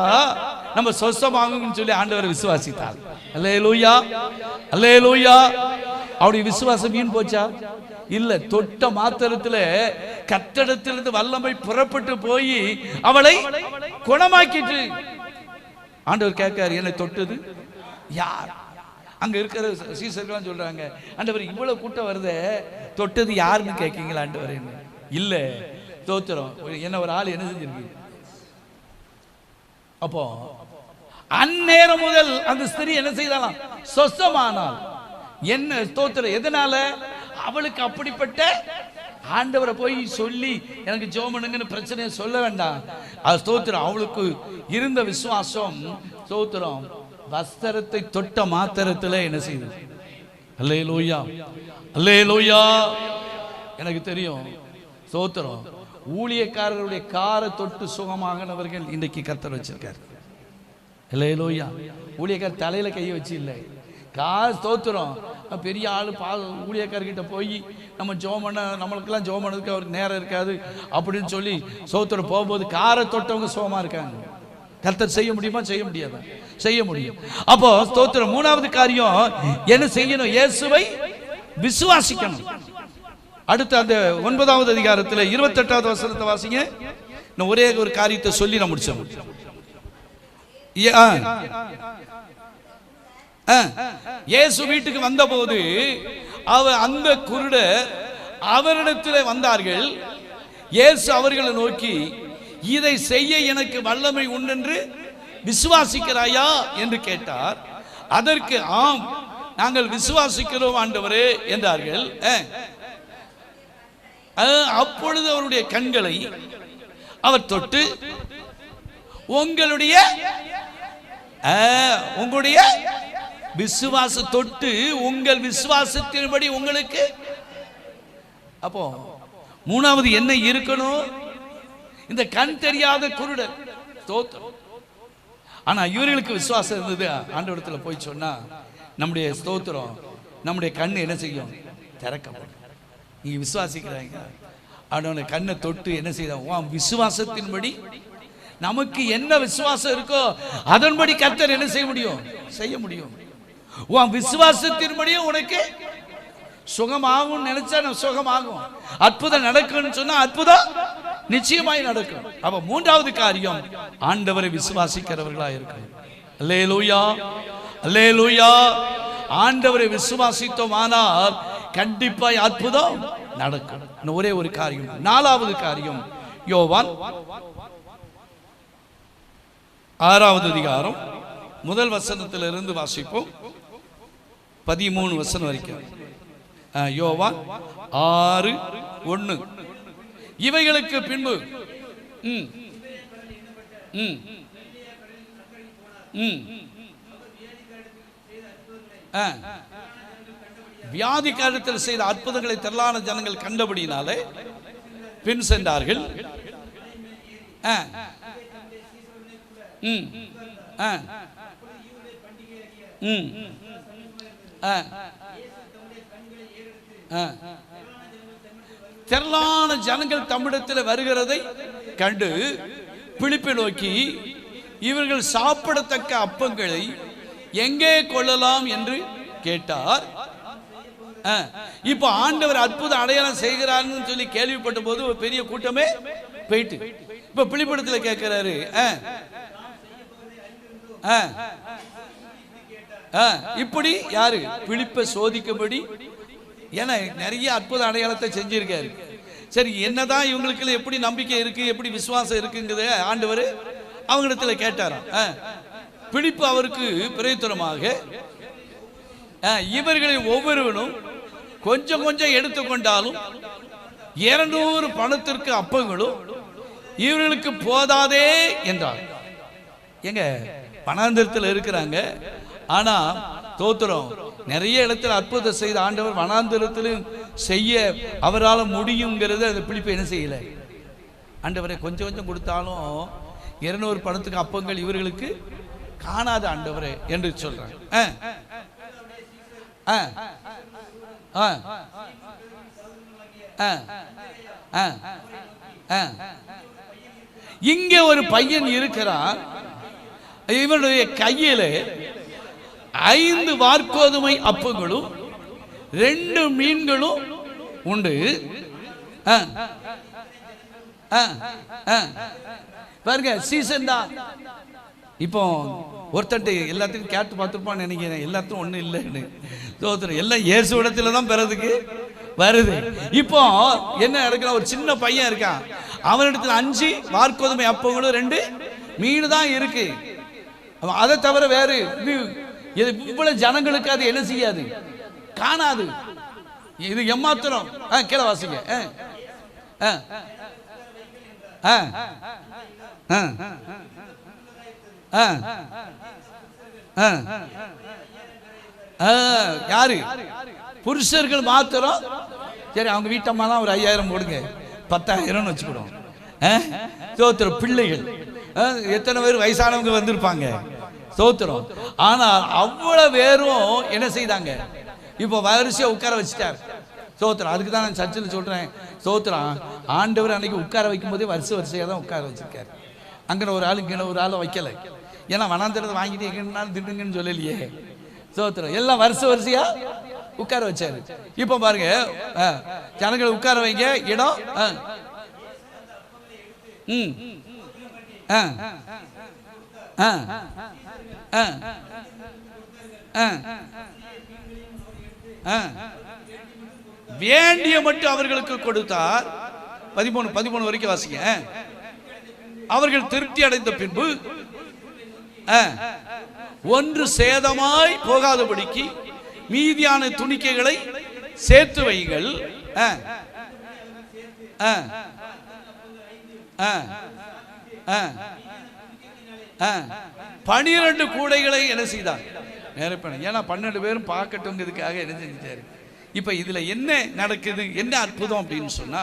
A: நம்ம சொசமாகும்னு சொல்லி ஆண்டவரை விசுவாசித்தார். அல்லேலூயா, அல்லேலூயா. அவருடைய விசுவாசம் வீண் போச்சா? இல்ல. தொட்ட மாத்திரத்துல கட்டடத்திலிருந்து வல்லமை புறப்பட்டு போய் அவளை குணமாக்கிட்டு. ஆண்டவர் கேட்காரு, என்னை தொட்டது யார்? அங்க இருக்கிற சீசர்கள் சொல்றாங்க, ஆண்டவர் இவ்வளவு கூட்டம் வருத தொட்டது யாருன்னு கேட்கீங்களா ஆண்டவர்? இல்ல. தோத்திரம். என்ன ஒரு ஆள் என்ன செஞ்சிருக்கு? அப்போ அந்நேரம் முதல் அந்த ஸ்திரீ என்ன செய்தாலாம்? சொஸ்தமானால். என்ன ஸ்தோத்திரம்? எதனால? அவளுக்கு அப்படிப்பட்ட ஆண்டவரை போய் சொல்லி எனக்கு ஜெபம் பண்ணுங்கன்னு பிரச்சனையை சொல்ல வேண்டாம். அது ஸ்தோத்திரம். அவளுக்கு இருந்த விசுவாசம் ஸ்தோத்திரம் வஸ்திரத்தை தொட்ட மாத்திரத்தில் என்ன செய்யுது? அல்லேலூயா, அல்லேலூயா. எனக்கு தெரியும் ஸ்தோத்திரம், ஊழியக்காரர்களுடைய காரை தொட்டு சுகமாகனவர்கள் இன்றைக்கு கர்த்தர் வச்சிருக்காரு. அல்லேலூயா. ஊழியக்கார் தலையில கையை வச்சு இல்லை, கார் ஸ்தோத்திரம். பெரிய ஆள் ஊழியக்காரர்கிட்ட போய் நம்ம ஜெபம் பண்ண, நம்மளுக்கெல்லாம் ஜெபம் பண்ணதுக்கு அவருக்கு நேரம் இருக்காது அப்படின்னு சொல்லி ஸ்தோத்திரம் போகும்போது காரை தொட்டவங்க சுகமா இருக்காங்க. கர்த்தர் செய்ய முடியுமா? செய்ய முடியாதா? செய்ய முடியும். அப்போ ஸ்தோத்திரம். மூணாவது காரியம் என்ன செய்யணும்? இயேசுவை விசுவாசிக்கணும். அடுத்து அந்த 9வது அதிகாரத்தில் 28வது வசனத்தை வாசிங்க. நான் ஒரே ஒரு காரியத்தை சொல்லி நான் முடிச்சேன். இயேசு வீட்டுக்கு வந்தபோது அந்த குருடர் அவரிடத்தில் வந்தார்கள். இயேசு அவர்களை நோக்கி, இதை செய்ய எனக்கு வல்லமை உண்டென்று விசுவாசிக்கிறாயா என்று கேட்டார். அதற்கு ஆம், நாங்கள் விசுவாசிக்கிறோம் ஆண்டவரே என்றார்கள். அப்பொழுது அவருடைய கண்களை அவர் தொட்டு, உங்களுடைய விசுவாச தொட்டு உங்கள் விசுவாசத்தின்படி உங்களுக்கு. அப்போ மூணாவது என்ன இருக்கணும்? இந்த கண் தெரியாத குருடர் ஸ்தோத்திரம். ஆனா இவர்களுக்கு விசுவாசம் இருந்தது. ஆண்டவரிடத்துல போய் சொன்னா நம்முடைய ஸ்தோத்திரம், நம்முடைய கண்ணு என்ன செய்யும்? திறக்கப்படும். நீங்க விசுவாசிக்கிறாங்க, அவனோட கண்ணை தொட்டு என்ன செய்ய? விசுவாசத்தின்படி நமக்கு என்ன விசுவாசம் இருக்கோ அதன்படி கர்த்தர் என்ன செய்ய முடியும்? செய்ய முடியும். உன் விசுவாசத்தின்படியே உனக்கு சுகமாகும் நினைச்சா சுகமாகும். அற்புதம் நடக்கும்னு சொன்னா அற்புதம் நிச்சயமாய் நடக்கும். அப்ப மூன்றாவது காரியம் ஆண்டவரை விசுவாசிக்கிறவர்களா இருக்கணும். அல்லேலூயா, அல்லேலூயா. ஆண்டவரை விசுவாசித்தோமானால் கண்டிப்பாய் அற்புதம் நடக்கும். ஒரே ஒரு காரியம், நாலாவது காரியம், யோவான் 6வது அதிகாரம் 1 வசனத்திலிருந்து வாசிப்போம். 13 வசனம் வரைக்கும். யோவான் 6:1. இவைகளுக்கு பின்பு வியாதிக்காரத்தில் செய்த அற்புதங்களை திரளான ஜனங்கள் கண்டபடியினாலே பின் சென்றார்கள். திரளான ஜனங்கள் தம்மிடத்தில் வருகிறதை கண்டு பிலிப்பை நோக்கி, இவர்கள் சாப்பிடத்தக்க அப்பங்களை எங்கே கொள்ளலாம் என்று கேட்டார். இப்ப ஆண்டவர் அற்புத அடையாளம் செய்கிறார்னு சொல்லி கேள்விப்பட்ட போது ஒரு பெரிய கூட்டமே போயிட்டு இப்ப பிலிப்பிடத்தில் கேட்கிறாரு, இப்படி யாரு? பிலிப்பை சோதிக்கும்படி. ஏன்னா நிறைய அற்புத அடையாளத்தை செஞ்சிருக்காரு. சரி, என்னதான் இவங்களுக்கு எப்படி நம்பிக்கை இருக்கு, எப்படி விசுவாசம் இருக்குங்கிறத ஆண்டவர் அவங்களிடத்துல கேட்டாராம். பிலிப்பு அவருக்கு பிரயோஜனமாக, இவர்களில் ஒவ்வொருவனும் கொஞ்சம் கொஞ்சம் எடுத்துக்கொண்டாலும் 200 பணத்திற்கு அப்பங்களும் இவர்களுக்கு போதாதே என்றார். எங்க வனாந்தரத்தில் இருக்கிறாங்க, ஆனா தோத்திரம் நிறைய இடத்துல அற்புதம் செய்த ஆண்டவர் வனாந்தரத்திலும் செய்ய அவரால் முடியுங்கிறது அந்த பிலிப்பு என்ன செய்யல. ஆண்டவரை கொஞ்சம் கொஞ்சம் கொடுத்தாலும் 200 பணத்துக்கு அப்பங்கள் இவர்களுக்கு காணாத ஆண்டவரே என்று சொல்றாங்க. இங்கே ஒரு பையன் இருக்கிறான், இவனுடைய கையில 5 வார்கோதுமை அப்பங்களும் 2 மீன்களும் உண்டு. பாருங்க, சீசன் தான். இப்போ ஒருத்தட்ட எல்லாத்துக்கும் கேட்டு பார்த்துருப்பான்னு நினைக்கிறேன், எல்லாத்துக்கும் ஒன்றும் இல்லைன்னு. சோதரன் எல்லாம் இயேசு இடத்துல தான் பெறதுக்கு வருது. இப்போ என்ன நடக்கிற, ஒரு சின்ன பையன் இருக்கான், அவனிடத்துல 5 வார்கோதுமை அப்பங்களும் 2 மீன் தான் இருக்கு. அதை தவிர வேறு இவ்வளவு ஜனங்களுக்கு அது என்ன செய்யாது, காணாது. இது எம்மாத்திரம். கீழே வாசிங்க. யாரு? புருஷர்கள் மாத்திரம். சரி, அவங்க வீட்டம்மா தான் ஒரு 5000 போடுங்க, 10,000 வச்சுக்கிடும். ஸ்தோத்திரம். பிள்ளைகள் எத்தனை பேர் வயசானவங்க வந்திருப்பாங்க. ஸ்தோத்திரம். ஆனால் அவ்வளவு பேரும் என்ன செய்தாங்க? இப்போ வரிசையா உட்கார வச்சுட்டார். ஸ்தோத்திரம். அதுக்கு தான் நான் சர்ச்சில் சொல்றேன். ஸ்தோத்திரம். ஆண்டவர் அன்னைக்கு உட்கார வைக்கும் போதே வரிசையா தான் உட்கார வச்சிருக்காரு. அங்கே ஒரு ஆள் இங்கே ஒரு ஆளை வைக்கலை. ஏன்னா வனாந்திரத்தை வாங்கிட்டு எங்கன்னாலும் திட்டுங்கன்னு சொல்லலையே. ஸ்தோத்திரம். எல்லாம் வரிசையா உட்கார வச்சாரு. இப்போ பாருங்க, ஜனங்களை உட்கார வைங்க, இடம். வேண்டிய மட்டும் அவர்களுக்கு கொடுத்தார். 13 வரைக்கும் வாசிங்க. அவர்கள் திருப்தி அடைந்த பின்பு ஒன்று சேதமாய் போகாதபடிக்கு மீதியான துணிக்கைகளை சேர்த்து வையுங்கள். 12 கூடைகளை என்ன செய்தார்? ஏன்னா 12 பேரும் பார்க்கட்டுங்கிறதுக்காக என்ன செஞ்சாரு? இப்ப இதுல என்ன நடக்குது, என்ன அற்புதம் அப்படின்னு சொன்னா,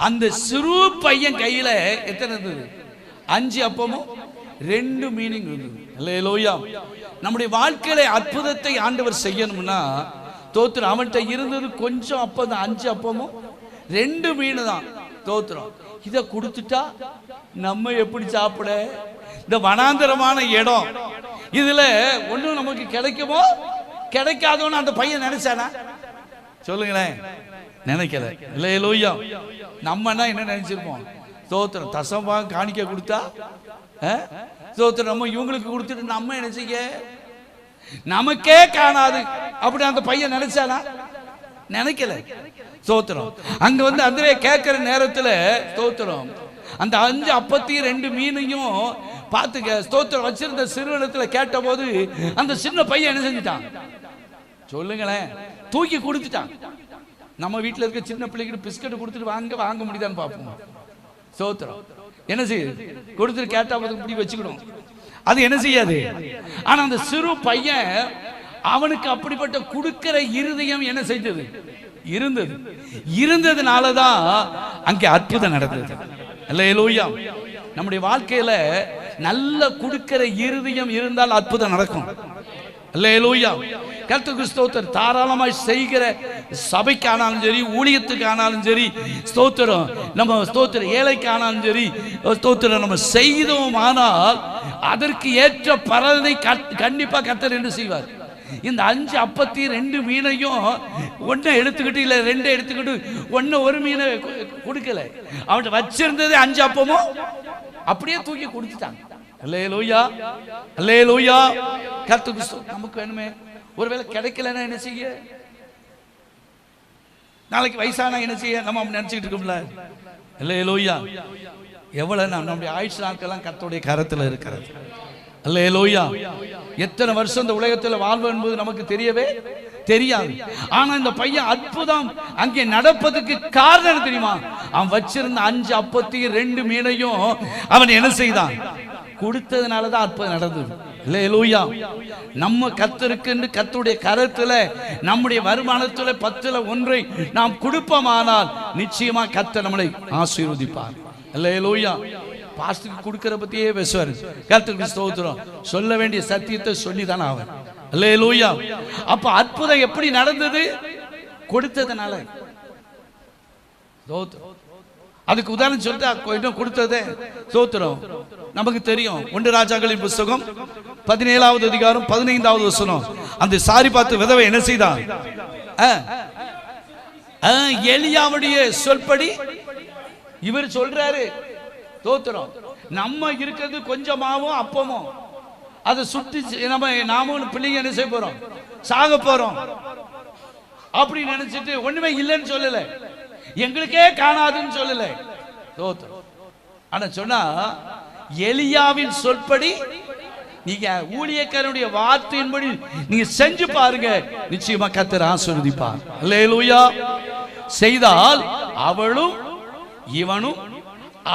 A: அந்த சிறு பையன் கையில எத்தனை இருந்தது? 5 அப்பமும் 2 மீனும் இருந்தது. அல்லேலூயா. நம்முடைய வாழ்க்கையில அற்புதத்தை ஆண்டவர் செய்யணும்னா, தோத்திரம், அவன்கிட்ட இருந்தது கொஞ்சம் அப்பம் தான். 5 அப்பமும் 2 மீன் தான். தோத்திரம். இதை கொடுத்துட்டா நம்ம எப்படி சாப்பிட? இந்த வனாந்தரமான இடம், இதுல ஒன்றும் நமக்கு கிடைக்குமோ கிடைக்காதோன்னு அந்த பையன் நினைச்சானா? சொல்லுங்களேன். நினைக்கல. அல்லேலூயா. நம்மனா என்ன நினைச்சிருப்போம்? ஸ்தோத்திரம். தசமபாகம் காணிக்க கொடுத்தா ஸ்தோத்திரம், நம்ம இவங்களுக்கு கொடுத்துட்டு நம்ம என்ன செய்ய? நமக்கே காணாது அப்படி அந்த பையன் நினைச்சானா? நினைக்கல. ஸ்தோத்திரம். அங்க வந்து அந்த கேட்கிற நேரத்துல ஸ்தோத்திரம், அந்த 5 அப்பத்தையும் 2 மீனையும் பார்த்துக்க. ஸ்தோத்திரம். வச்சிருந்த சிறுவனத்துல கேட்ட போது அந்த சின்ன பையன் என்ன செஞ்சுட்டான்? சொல்லுங்களேன். தூக்கி கொடுத்துட்டான். நம்ம வீட்டில் இருக்க சின்ன பிள்ளைக்கு பிஸ்கட் கொடுத்துட்டு வாங்க முடியுதான்னு பார்ப்போம். ஸ்தோத்திரம். என்ன செய்யுது? கொடுத்துட்டு கேட்டா இப்படி வச்சுக்கணும். அது என்ன செய்யாது. ஆனா அந்த சிறு பையன், அவனுக்கு அப்படிப்பட்ட கொடுக்கிற இருதயம் என்ன செஞ்சது? இருந்ததுனாலதான் அங்கே அற்புதம் நடந்தது. அல்லேலூயா. நம்முடைய வாழ்க்கையில நல்ல கொடுக்கிற இருதயம் இருந்தால் அற்புதம் நடக்கும். அல்லேலூயா. கர்த்தருக்கு ஸ்தோத்திரம். தாராளமாய் செய்கிற சபைக்கு ஆனாலும் சரி, ஊழியத்துக்கு ஆனாலும் சரி, ஸ்தோத்திரம், நம்ம ஸ்தோத்திரம் ஏழைக்கு ஆனாலும் சரி, ஸ்தோத்திரம் நம்ம செய்தோம் ஆனால் அதற்கு ஏற்ற பலனை கண்டிப்பா கர்த்தர் என்ன செய்வார்? இந்த 5 அப்பத்தையும் 2 மீனையும் ஒன்றை எடுத்துக்கிட்டு, இல்லை 2 எடுத்துக்கிட்டு, ஒரு மீனை கொடுக்கல. அவன்கிட்ட வச்சிருந்தது 5 அப்பமும் அப்படியே தூக்கி கொடுத்துட்டாங்க. அல்லேலூயா. அல்லேலூயா. கர்த்தருக்கு நமக்கு வேணுமே. ஒருவேளை கிடைக்கலன்னா என்ன செய்ய? நாளைக்கு வயசானா என்ன செய்ய? நம்ம நினைச்சுக்கிட்டு இருக்கோம்ல. அல்லேலூயா. எவ்வளவு நம்முடைய ஆயுஷ் நாட்கள்லாம் கர்த்தருடைய கரத்துல இருக்கிறது. அல்லேலூயா. எத்தனை வருஷம் இந்த உலகத்தில் வாழ்வு என்பது நமக்கு தெரியவே தெரியாது. ஆனா இந்த பையன் அற்புதம் அங்கே நடப்பதுக்கு காரணம் தெரியுமா? அவன் வச்சிருந்த 5 அப்பத்தையும் 2 மீனையும் அவன் என்ன செய்தான்? கொடுத்ததுனாலதான் அற்புதம் நடந்தது. அல்லேலூயா. நம்ம கர்த்தருக்கு கர்த்தருடைய கரத்துல நம்முடைய வருமானத்துல 10ல் 1 நாம் கொடுப்போமானால் நிச்சயமா கர்த்தர் நம்மளை ஆசீர்வதிப்பார். அல்லேலூயா. பாஸ்டருக்கு கொடுக்கிற பத்தியே பேசுவார். கர்த்தருக்கு ஸ்தோத்திரம். சொல்ல வேண்டிய சத்தியத்தை சொல்லிதான் அவன். அல்லேலூயா. அப்ப அற்புதம் எப்படி நடந்தது? கொடுத்ததுனால. அதுக்கு உதாரணம் சொல்லிட்டு கொடுத்ததே ஸ்தோத்திரம் நமக்கு தெரியும். 1 ராஜாக்களின் புத்தகம் 17வது அதிகாரம் 15வது வசனம். அந்த சாரிபாத்து விதவை என்ன செய்தான்? எலியாவுடைய சொல்படி இவர் சொல்றாரு. ஸ்தோத்திரம். நம்ம இருக்கிறது கொஞ்சமாவும் அப்பமும், அதை சுட்டி நாமும் பிள்ளைங்க என்ன செய்ய போறோம்? சாக போறோம் அப்படி நினைச்சிட்டு ஒண்ணுமே இல்லைன்னு சொல்லல, எங்களுக்கே காணாதுன்னு சொல்லல. ஸ்தோத்திரம். ஆனா சொன்னா எலியாவின் சொல்படி நீங்க ஊழியக்காரனுடைய வார்த்தையின்படி நீங்க செஞ்சு பாருங்க, நிச்சயமா கர்த்தர் ஆசீர்வதிப்பார். அல்லேலூயா. செய்தால் அவளும் இவனும்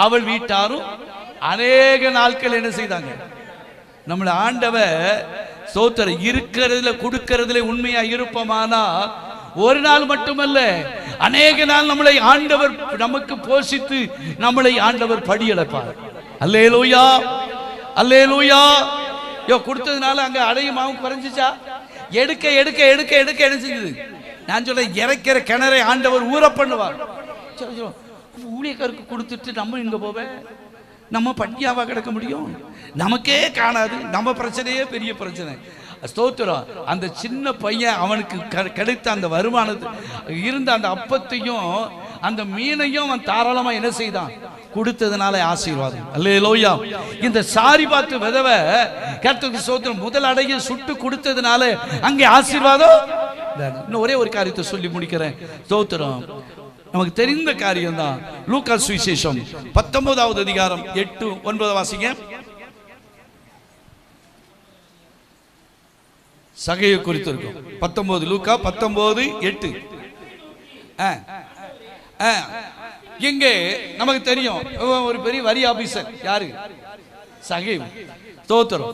A: அவள் வீட்டாரும் அநேக நாட்கள் என்ன செய்தாங்க? நம்மள ஆண்டவர் ஸ்தோத்திரம் இருக்கிறதுல கொடுக்கிறதுல உண்மையா இருப்போமானா ஒரு நாள் மட்டுமல்ல, அநேக நாள் நம்மளை ஆண்டவர் நமக்கு போஷித்து நம்மளை ஆண்டவர் படியெடுப்பார். அல்லேலூயா, அல்லேலூயா. கொடுத்ததுனால அங்க அடையுமாவும் குறைஞ்சிச்சா? எடுக்க எடுக்க எடுக்க எடுக்க என்ன செஞ்சது? நான் சொல்ல இறைக்கிற கிணறை ஆண்டவர் ஊற பண்ணுவார். ஊழியக்காருக்கு கொடுத்துட்டு நம்ம இங்க போவேன், நம்ம பட்டியாவா கிடக்க முடியும்? நமக்கே காணாது, நம்ம பிரச்சனையே பெரிய பிரச்சனை. ஸ்தோத்திரம். அந்த சின்ன பையன் அவனுக்கு கிடைத்த அந்த வருமானத்து இருந்த அந்த அப்பத்தையும் அந்த மீனையும் அவன் தாராளமா என்ன செய்தான்? கொடுத்ததுனால ஆசீர்வாதம். அல்லேலூயா. இந்த சாரிபாத்து விதவை கர்த்தருக்கு ஸ்தோத்திரம் முதல் அடைய சுட்டு கொடுத்ததுனால அங்கே ஆசீர்வாதம். இன்னும் ஒரே ஒரு காரியத்தை சொல்லி முடிக்கிறேன். ஸ்தோத்திரம். நமக்கு தெரிந்த காரியம் தான். லூக்கா சுவிசேஷம் 19வது அதிகாரம் 8, 9 வாசிங்க. சகையை குறித்து இருக்கும் 19 லூக்கா 19:8. இங்கே நமக்கு தெரியும் ஒரு பெரிய வரி ஆபீசர். யாரு? சகை. ஸ்தோத்திரம்.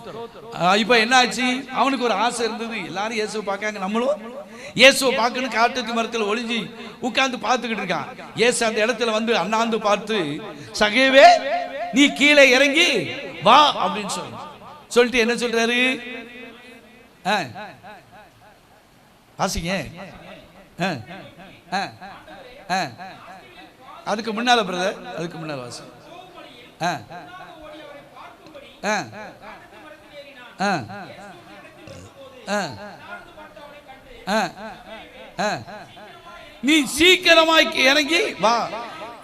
A: இப்ப என்ன ஆச்சு? அவனுக்கு ஒரு ஆசை இருந்தது, எல்லாரும் இயேசுவை பார்க்காங்க, நம்மளும் இயேசுவை பார்க்கணும். காட்டுக்கு மரத்தில் ஒளிஞ்சி உட்கார்ந்து பார்த்துக்கிட்டு இருக்கான். இயேசு அந்த இடத்துல வந்து அண்ணாந்து பார்த்து, சகைவே நீ கீழே இறங்கி வா அப்படின்னு சொல்லிட்டு என்ன சொல்றாரு? வாசிங்க. அதுக்கு முன்னால பிரதர், அதுக்கு முன்னால வாசி. நீ சீக்கிரமாய் இறங்கி வா,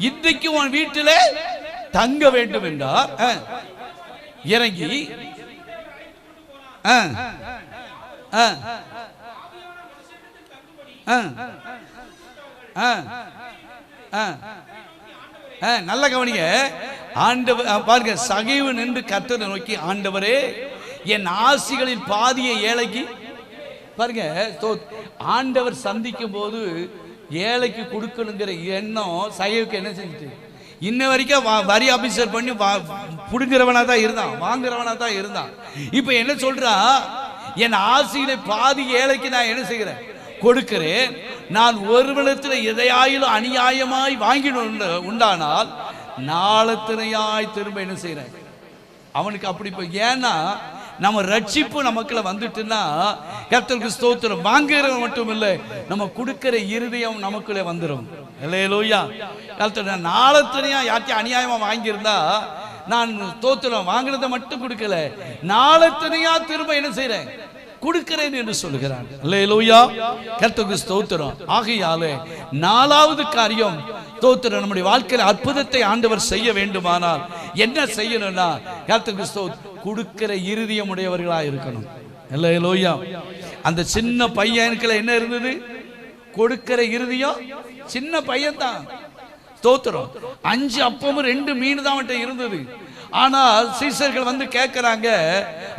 A: இன்றைக்கு உன் வீட்டில தங்க வேண்டும் என்றார். இறங்கி நல்ல கவனிங்க. ஆண்டவர் பாருங்க, சகைவு நின்று கர்த்தரை நோக்கி, ஆண்டவரே என் ஆசிகளில் பாதியை ஏழைக்கு. பாருங்க, ஆண்டவர் சந்திக்கும் போது ஏழைக்கு கொடுக்கணுங்கிற எண்ணம் சகைவுக்கு என்ன செஞ்சுட்டு இன்ன வரைக்கும் வரி ஆபீசர் பண்ணி புடுங்கிறவனா தான் இருந்தான், வாங்குறவனா தான் இருந்தான். இப்ப என்ன சொல்றா? என் ஆசிகளை பாதி ஏழைக்கு நான் என்ன செய்கிறேன்? கொடுக்கிறேன். நான் ஒருவனத்தில் எதையாயிலும் அநியாயமாய் வாங்கினோம் உண்டானால் நாளத்தினையாய் திரும்ப என்ன செய்கிறேன்? அவனுக்கு அப்படி. ஏன்னா நம்ம ரட்சிப்பு நமக்குள்ள வந்துட்டுன்னா கர்த்தருக்கு ஸ்தோத்திரம். வாங்குறது மட்டும் இல்லை, நம்ம கொடுக்கிற இருதயம் நமக்குள்ளே வந்துடும். அல்லேலூயா. கர்த்தர் நாளத்தினையா யார்ட்டையும் அநியாயமா வாங்கியிருந்தா நான் ஸ்தோத்திரம் வாங்கினதை மட்டும் கொடுக்கல, நாளத்தினையா திரும்ப என்ன செய்றேன்? கொடுக்கிறேன் என்று சொல்லுகிறான். அல்லேலூயா. கர்த்தருக்கு ஸ்தோத்திரம். ஆகையாலே 4வது காரியம் ஸ்தோத்திரம், நம்முடைய வாழ்க்கையில் அற்புதத்தை ஆண்டவர் செய்ய வேண்டுமானால் என்ன செய்யணும்னா கர்த்தருக்கு ஸ்தோத்திரம், கொடுக்கிற இருதயம் உடையவர்களா இருக்கணும். அல்லேலூயா. அந்த சின்ன பையனுக்குள்ள என்ன இருந்தது? கொடுக்கிற இருதயம். சின்ன பையன் தான். ஸ்தோத்திரம். 5 அப்பமும் 2 மீன் தான் அவன்கிட்ட இருந்தது. ஆனால் சீசர்கள் வந்து கேட்கிறாங்க,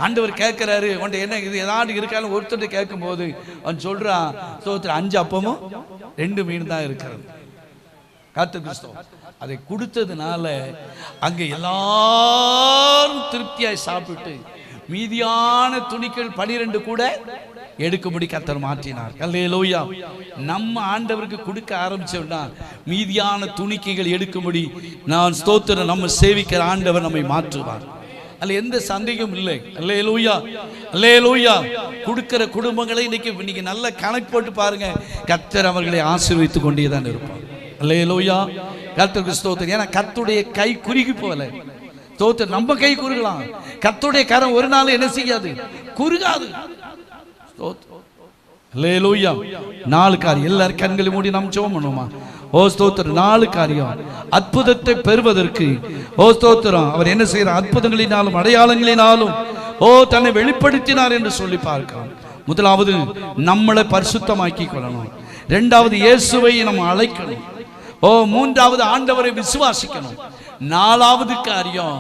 A: ஆண்டவர் கேட்கிறாரு, உன்ட்ட என்ன இது ஏதாவது இருக்காலும் ஒருத்தர் கேட்கும் போது அவன் சொல்றான், ஸ்தோத்திரம், 5 அப்பமும் 2 மீன் தான் இருக்கிறது. கர்த்தருக்கு ஸ்தோத்திரம். அதை கொடுத்ததுனால அங்க எல்லாரும் திருப்தியாய் சாப்பிட்டு மீதியான துணிகள் 12 கூட எடுக்கும்படி கர்த்தர் மாற்றினார். அல்லேலூயா. நம்ம ஆண்டவருக்கு கொடுக்க ஆரம்பிச்சோம்னா மீதியான துணிக்கைகள் எடுக்கும்படி நான் ஸ்தோத்திரம் நம்ம சேவிக்கிற ஆண்டவர் நம்மை மாற்றுவார். அல்ல எந்த சந்தேகம் இல்லை. அல்லேலூயா, அல்லேலூயா. கொடுக்கிற குடும்பங்களை இன்னைக்கு நல்ல கணக்கு போட்டு பாருங்க, கர்த்தர் அவர்களை ஆசீர்வதித்துக் கொண்டே தான் இருப்பார். அல்லேலூயா. கர்த்தருக்கு ஸ்தோத்திரம். ஏன்னா கர்த்தருடைய கை குறுகி போல. ஸ்தோத்திரம். நம்ம கை குறுகலாம், கர்த்தருடைய கரம் ஒரு நாள் என்ன செய்யாது? குறுகாது. அல்லேலூயா. 4 காரியம். எல்லாரும் கண்களை மூடி நாம் ஜெபம் பண்ணுவோமா? ஓ ஸ்தோத்திரம். 4 காரியம் அற்புதத்தை பெறுவதற்கு. ஓ ஸ்தோத்திரம். அவர் என்ன செய்யறார்? அற்புதங்களினாலும் அடையாளங்களினாலும் தன்னை வெளிப்படுத்தினார் என்று சொல்லி பார்க்கலாம். முதலாவது நம்மளை பரிசுத்தமாக்கி கொள்ளணும். 2வது இயேசுவை நம்ம அழைக்கணும். மூன்றாவது ஆண்டவரை விசுவாசிக்கணும். 4வது காரியம்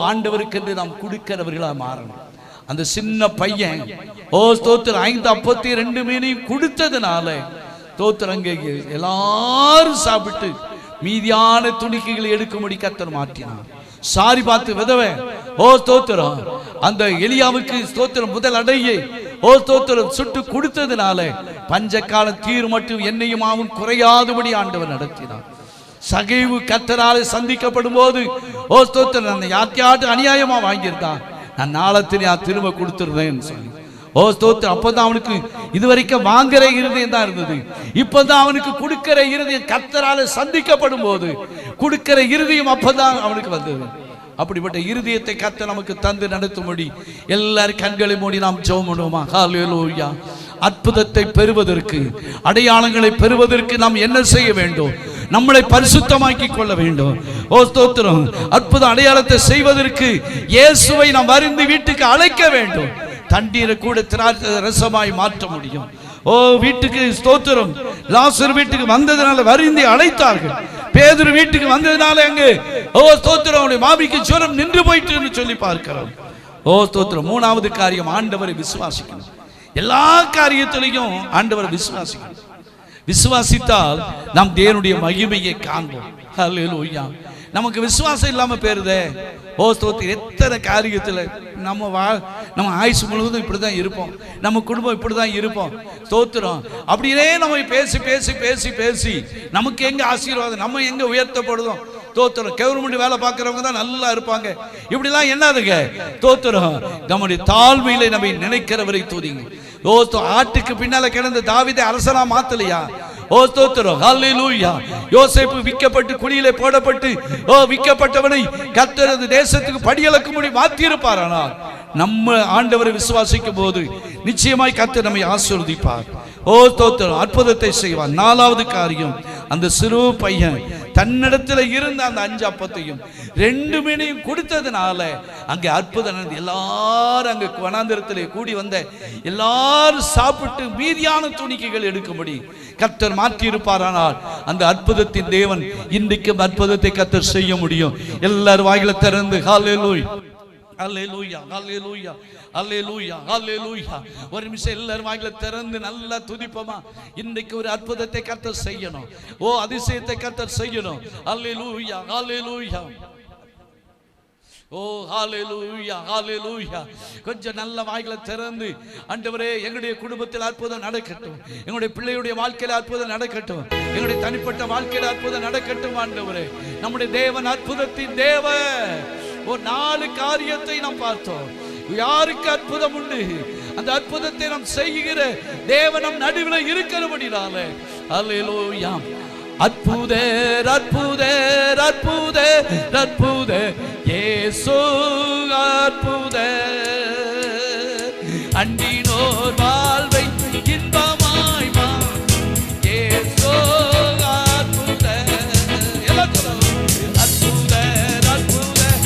A: ஆண்டவருக்கு என்று நாம் கொடுக்கிறவர்களா மாறணும். அந்த சின்ன பையன் ஸ்தோத்திரம் 5 அப்பத்தையும் 2 மீனையும் கொடுத்ததுனால ஸ்தோத்திரம் எல்லாரும் சாப்பிட்டு மீதியான துணிக்கைகளை எடுக்கும்படி கர்த்தர் மாற்றினார். சாரி பார்த்து விதவை ஸ்தோத்திரம் அந்த எலியாவுக்கு ஸ்தோத்திரம் முதல் அடையை ஸ்தோத்திரம் சுட்டு கொடுத்ததுனால பஞ்சக்கால தீர் மட்டும் என்னையும் குறையாதபடி ஆண்டவர் நடத்தினார். சகைவு கர்த்தராலே சந்திக்கப்படும் போது ஸ்தோத்திரம் அந்த யாத்தியாட்டு அநியாயமா வாங்கியிருந்தான், நான் நாளத்திலே திரும்ப கொடுத்துருவேன்னு சொல்லி ஸ்தோத்திரம். அப்பதான் அவனுக்கு இதுவரைக்கும் வாங்குற இருதயம் தான் இருந்தது, இப்பதான் அவனுக்கு கொடுக்கிற இருதயம் கர்த்தராலே சந்திக்கப்படும் போது கொடுக்கிற இருதயம் அப்பதான் அவனுக்கு வந்தது. அப்படிப்பட்ட இருதயத்தை கர்த்தர் நமக்கு தந்து நடத்தும்படி எல்லாரும் கண்களை மூடி நாம் ஜெபம் பண்ணுவோமா? ஹல்லேலூயா. அற்புதத்தை பெறுவதற்கு, அடையாளங்களை பெறுவதற்கு நாம் என்ன செய்ய வேண்டும்? நம்மளை பரிசுத்தமாக்கி கொள்ள வேண்டும். ஸ்தோத்திரம். அற்புத அடையாளத்தை செய்வதற்கு இயேசுவை நாம் அறிந்து வீட்டுக்கு அழைக்க வேண்டும். தண்ணீரை கூட திராட்சை ரசமாய் மாற்ற முடியும். வீட்டுக்கு ஸ்தோத்திரம் லாசர் வீட்டுக்கு வந்ததுனால வருந்தி அழைத்தார்கள். பேதுரு வீட்டுக்கு வந்ததுனால அங்கு ஸ்தோத்திரம் அவருடைய மாமிக்கு ஜுரம் நின்று போயிட்டு சொல்லி பார்க்கிறோம். ஸ்தோத்திரம். மூணாவது காரியம், ஆண்டவரை விசுவாசிக்கணும். எல்லா காரியத்திலையும் ஆண்டவரை விசுவாசிக்கணும். விசுவாசித்தால் நாம் தேவனுடைய மகிமையை காண்போம். ஹல்லேலூயா. நமக்கு விசுவாசம் இல்லாம பேருதே ஸ்தோத்திரம். எத்தனை காரியத்தில் நம்ம ஆயுசு முழுவதும் இப்படிதான் இருப்போம், நம்ம குடும்பம் இப்படிதான் இருப்போம். ஸ்தோத்திரம். அப்படியே நம்ம பேசி பேசி பேசி பேசி நமக்கு எங்க ஆசீர்வாதம், நம்ம எங்க உயர்த்தப்படுதோம். ஸ்தோத்திரம். கவர்மெண்ட் வேலை பார்க்கிறவங்க தான் நல்லா இருப்பாங்க. இப்படிலாம் என்னதுங்க? ஸ்தோத்திரம். நம்முடைய தாழ்மையில நம்ம நினைக்கிறவரை தூதிங்க. ஆட்டுக்கு பின்னால கிடந்த தாவீதை அரசனா மாத்தலையா? ஸ்தோத்திரம். ஹல்லேலூயா. யோசேப்பு விற்கப்பட்டு குழியிலே போடப்பட்டு விற்கப்பட்டவனை கர்த்தர் தேசத்துக்கு படியளக்கும்படி மாற்றி இருப்பார். ஆனால் நம்ம ஆண்டவரை விசுவாசிக்கும் போது நிச்சயமாய் கர்த்தர் நம்மை ஆசீர்வதிப்பார். ஸ்தோத்திரம். அற்புதத்தை செய்வார். நாலாவது காரியம், அந்த சிறு பையன் தன்னிடத்தில் இருந்த அந்த 5 அப்பத்தையும் 2 மீனையும் கொடுத்ததுனால அங்கே அற்புதம் நடந்தது. எல்லாரும் அங்கே வனாந்திரத்திலே கூடி வந்த எல்லாரும் சாப்பிட்டு மீதியான துணிக்கைகள் எடுக்கும்படி கர்த்தர் மாற்றி இருப்பாரானால் அந்த அற்புதத்தின் தேவன் இன்றைக்கும் அற்புதத்தை கர்த்தர் செய்ய முடியும். எல்லாரும் வாயில திறந்து ஹல்லேலூயா, ஹல்லேலூயா, ஹல்லேலூயா, ஹல்லேலூயா, ஹல்லேலூயா. ஒரு நிமிஷம் எல்லாரும் வாயில திறந்து நல்லா துதிப்போமா? இன்றைக்கு ஒரு அற்புதத்தை கர்த்தர் செய்யணும். அதிசயத்தை கர்த்தர் செய்யணும். ஹல்லேலூயா, ஹல்லேலூயா. ஹல்லேலூயா, ஹல்லேலூயா. கொஞ்சம் நல்ல வாய்களை திறந்து ஆண்டவரே எங்களுடைய குடும்பத்தில் அற்புதம் நடக்கட்டும், எங்களுடைய பிள்ளையுடைய வாழ்க்கையில் அற்புதம் நடக்கட்டும், எங்களுடைய தனிப்பட்ட வாழ்க்கையில் அற்புதம் நடக்கட்டும். ஆண்டவரே, நம்முடைய தேவன் அற்புதத்தின் தேவன். 4 காரியத்தை நாம் பார்த்தோம். யாருக்கு அற்புதம் உண்டு? அந்த அற்புதத்தை நாம் செய்கிற தேவன் நம் நடுவில் இருக்கிறபடினால ஹல்லேலூயா. அற்புதர், அற்புதர், அற்புதர், அற்புதர் இயேசு அற்புதர். அண்டினோர் வாழ்வை இன்பமாய் இயேசு அற்புதர். எல்லாம் சொல்லலாம். அற்புதர், அற்புதர், அற்புதர், அற்புதர்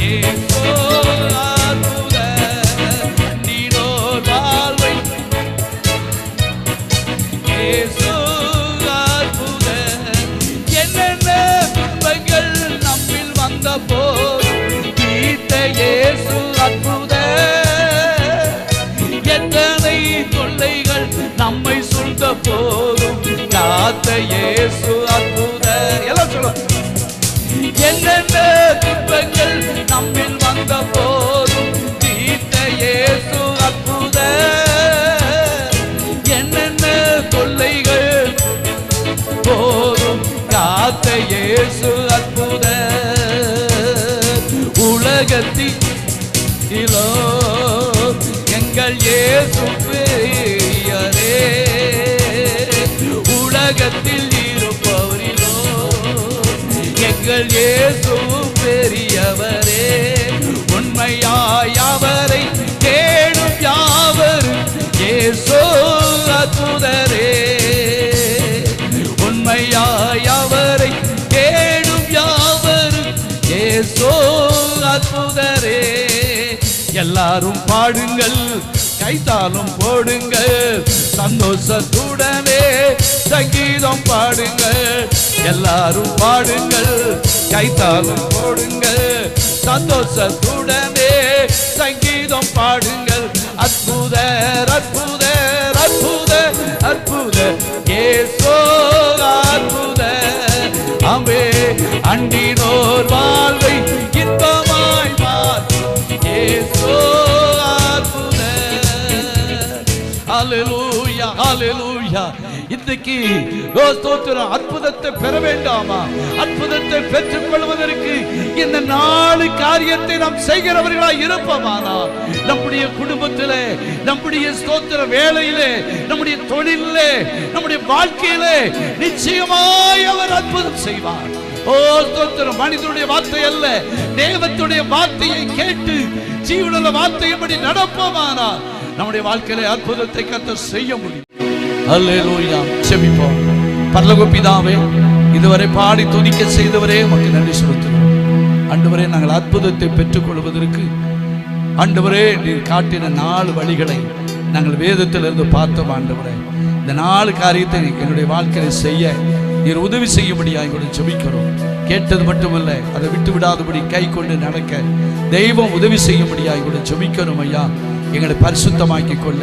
A: இயேசு அற்புதர். அண்டினோர் வாழ்வை இயேசு அற்புதர். என்னென்ன துன்பங்கள் நம்மில் வந்த போது தீர்த்த இயேசு அற்புதர். எத்தனை தொல்லைகள் நம்மை சூழ்ந்த போதும் காத்த இயேசு அற்புதர். எல்லாம் சொல்லுங்க. என்னென்ன துன்பங்கள் நம்மில் வந்த போதும் தீர்த்த இயேசு அற்புதர். என்னென்ன தொல்லைகள் போதும் காத்த இயேசு அற்புதர். உலகத்திலோ எங்கள் இயேசு பெரியரே, உலகத்தில் இருப்பவரிலோ எங்கள் இயேசு பெரியவரே. உண்மையாய் அவரை தேடும் யாவரும் இயேசு அற்புதரே. உண்மையாய் அவரை தேடும் யாவரும் இயேசு அற்புதரே. எல்லாரும் பாடுங்கள், கைத்தாலும் போடுங்கள், சந்தோஷத்துடனே சங்கீதம் பாடுங்கள். எல்லாரும் பாடுங்கள், கைத்தாலும் போடுங்கள், சந்தோஷத்துடனே சங்கீதம் பாடுங்கள். அற்புதர் அற்புதர் அற்புதர் அற்புதர் இயேசு அற்புதர். அவே அண்டினோர் வாழ்வை இன்பமாய் மாற்றும் இயேசு அற்புதர். ஹல்லேலூயா ஹல்லேலூயா. இன்றைக்கு ஸ்தோத்திரம். அற்புதத்தை பெற வேண்டாமா? அற்புதத்தை பெற்றுக் கொள்வதற்கு இந்த 4 காரியத்தை நாம் செய்கிறவர்களாய் இருப்போமானால் நம்முடைய குடும்பத்திலே, நம்முடைய ஸ்தோத்திர வேலையிலே, நம்முடைய தொழிலே, நம்முடைய வாழ்க்கையிலே நிச்சயமாய் அவர் அற்புதம் செய்வார். ஓ ஸ்தோத்திரம். மனிதனுடைய வார்த்தை அல்ல, தேவனுடைய வார்த்தையை கேட்டு ஜீவனுள்ள வார்த்தையின்படி நடப்போமானால் நம்முடைய வாழ்க்கையிலே அற்புதத்தை கர்த்தர் செய்ய முடியும். அல்லேலூயா. செபிப்போம். பரலோக பிதாவே, இதுவரை பாடி துதிக்க செய்தவரே உமக்கு நன்றி செலுத்துகிறோம். ஆண்டவரே, நாங்கள் அற்புதத்தை பெற்றுக் கொள்வதற்கு ஆண்டவரே நீர் காட்டின 4 வழிகளை நாங்கள் வேதத்திலிருந்து பார்த்தோம். ஆண்டவரே, இந்த 4 காரியத்தை என்னுடைய வாழ்க்கையை செய்ய நீர் உதவி செய்யும்படியாக எங்களுடைய செபிக்கிறோம். கேட்டது மட்டுமல்ல, அதை விட்டு விடாதபடி கை கொண்டு நடக்க தெய்வம் உதவி செய்யும்படியாக எங்களுடைய செபிக்கிறோம். ஐயா, எங்களை பரிசுத்தமாக்கி கொள்ள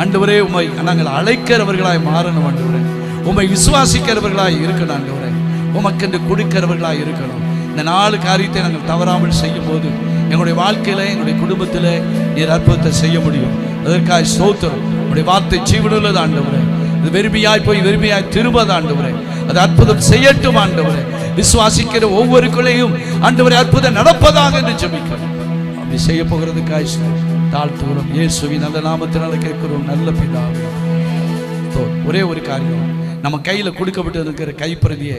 A: ஆண்டவரே உம்மை நாங்கள் அழைக்கிறவர்களாய் மாறணும். ஆண்டவரே, உம்மை விசுவாசிக்கிறவர்களாய் இருக்கணும். ஆண்டவரே, உமக்கென்று கொடுக்கிறவர்களாய் இருக்கணும். இந்த 4 காரியத்தை நாங்கள் தவறாமல் செய்யும் போது எங்களுடைய வாழ்க்கையில, எங்களுடைய குடும்பத்தில் நீர் அற்புதத்தை செய்ய முடியும். அதற்காக ஸ்தோத்திரம். உங்களுடைய வார்த்தை ஜீவனுள்ளது ஆண்டவரே. அது வெறுமையாய் போய் வெறுமையாய் திரும்பது ஆண்டவரே. அது அற்புதம் செய்யட்டும் ஆண்டவரே. விசுவாசிக்கிற ஒவ்வொருக்குள்ளேயும் ஆண்டவரே அற்புதம் நடப்பதாக என்று ஜெபிக்கிறோம். அப்படி செய்ய போகிறதுக்காக தாழ்த்துகிறோம். இயேசுவின் நல்ல நாமத்தினால கேட்கிறோம் நல்ல பிதாவே. ஒரே ஒரு காரியம், நம்ம கையில் கொடுக்கப்பட்டு இருக்கிற கைப்பிரதியை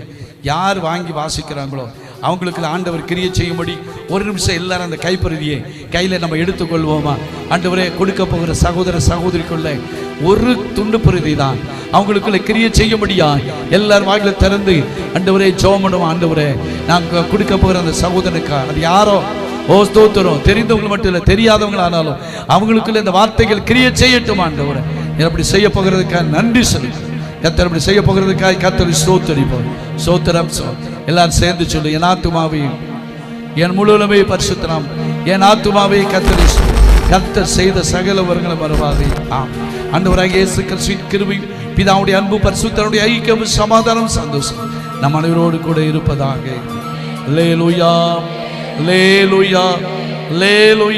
A: யார் வாங்கி வாசிக்கிறாங்களோ அவங்களுக்கு ஆண்டவர் கிரியை செய்யும்படி ஒரு நிமிஷம் எல்லாரும் அந்த கைப்பிரதியை கையில் நம்ம எடுத்துக்கொள்வோமா? ஆண்டவரே, கொடுக்க போகிற சகோதர சகோதரிக்குள்ள ஒரு துண்டு பிரதி தான் அவங்களுக்குள்ள கிரியை செய்யும்படியா எல்லாரும் வாயில திறந்து ஆண்டவரே ஜெபம் பண்ணுவோம். ஆண்டவரே, நாங்கள் கொடுக்க போகிற அந்த சகோதரனுக்கா, அது யாரோ ஓ ஸ்தோத்திரம், தெரிந்தவங்க மட்டும் இல்லை, தெரியாதவங்களானாலும் அவங்களுக்குள்ள இந்த வார்த்தைகள் கிரியை செய்யட்டும். ஆண்டவரே, அப்படி செய்ய போகிறதுக்காக நன்றி சொல்லி கர்த்தர் அப்படி செய்ய போகிறதுக்காக கர்த்தரை ஸ்தோத்திரிப்போம். ஸ்தோத்திரம். எல்லாரும் சேர்ந்து சொல்லு. என் ஆத்துமாவே என் முழுவதுமே பரிசுத்தம், என் ஆத்துமாவே கர்த்தரை கர்த்தர் செய்த சகல வரங்களை மறவாதே. ஆம். ஆண்டவராகிய இயேசு கிறிஸ்துவின் கிருபை, பிதாவுடைய அன்பு, பரிசுத்தருடைய ஐக்கியம், சமாதானம், சந்தோஷம் நம் அனைவரோடு கூட இருப்பதாக. அல்லேலூயா அல்லேலூயா அல்லேலூயா.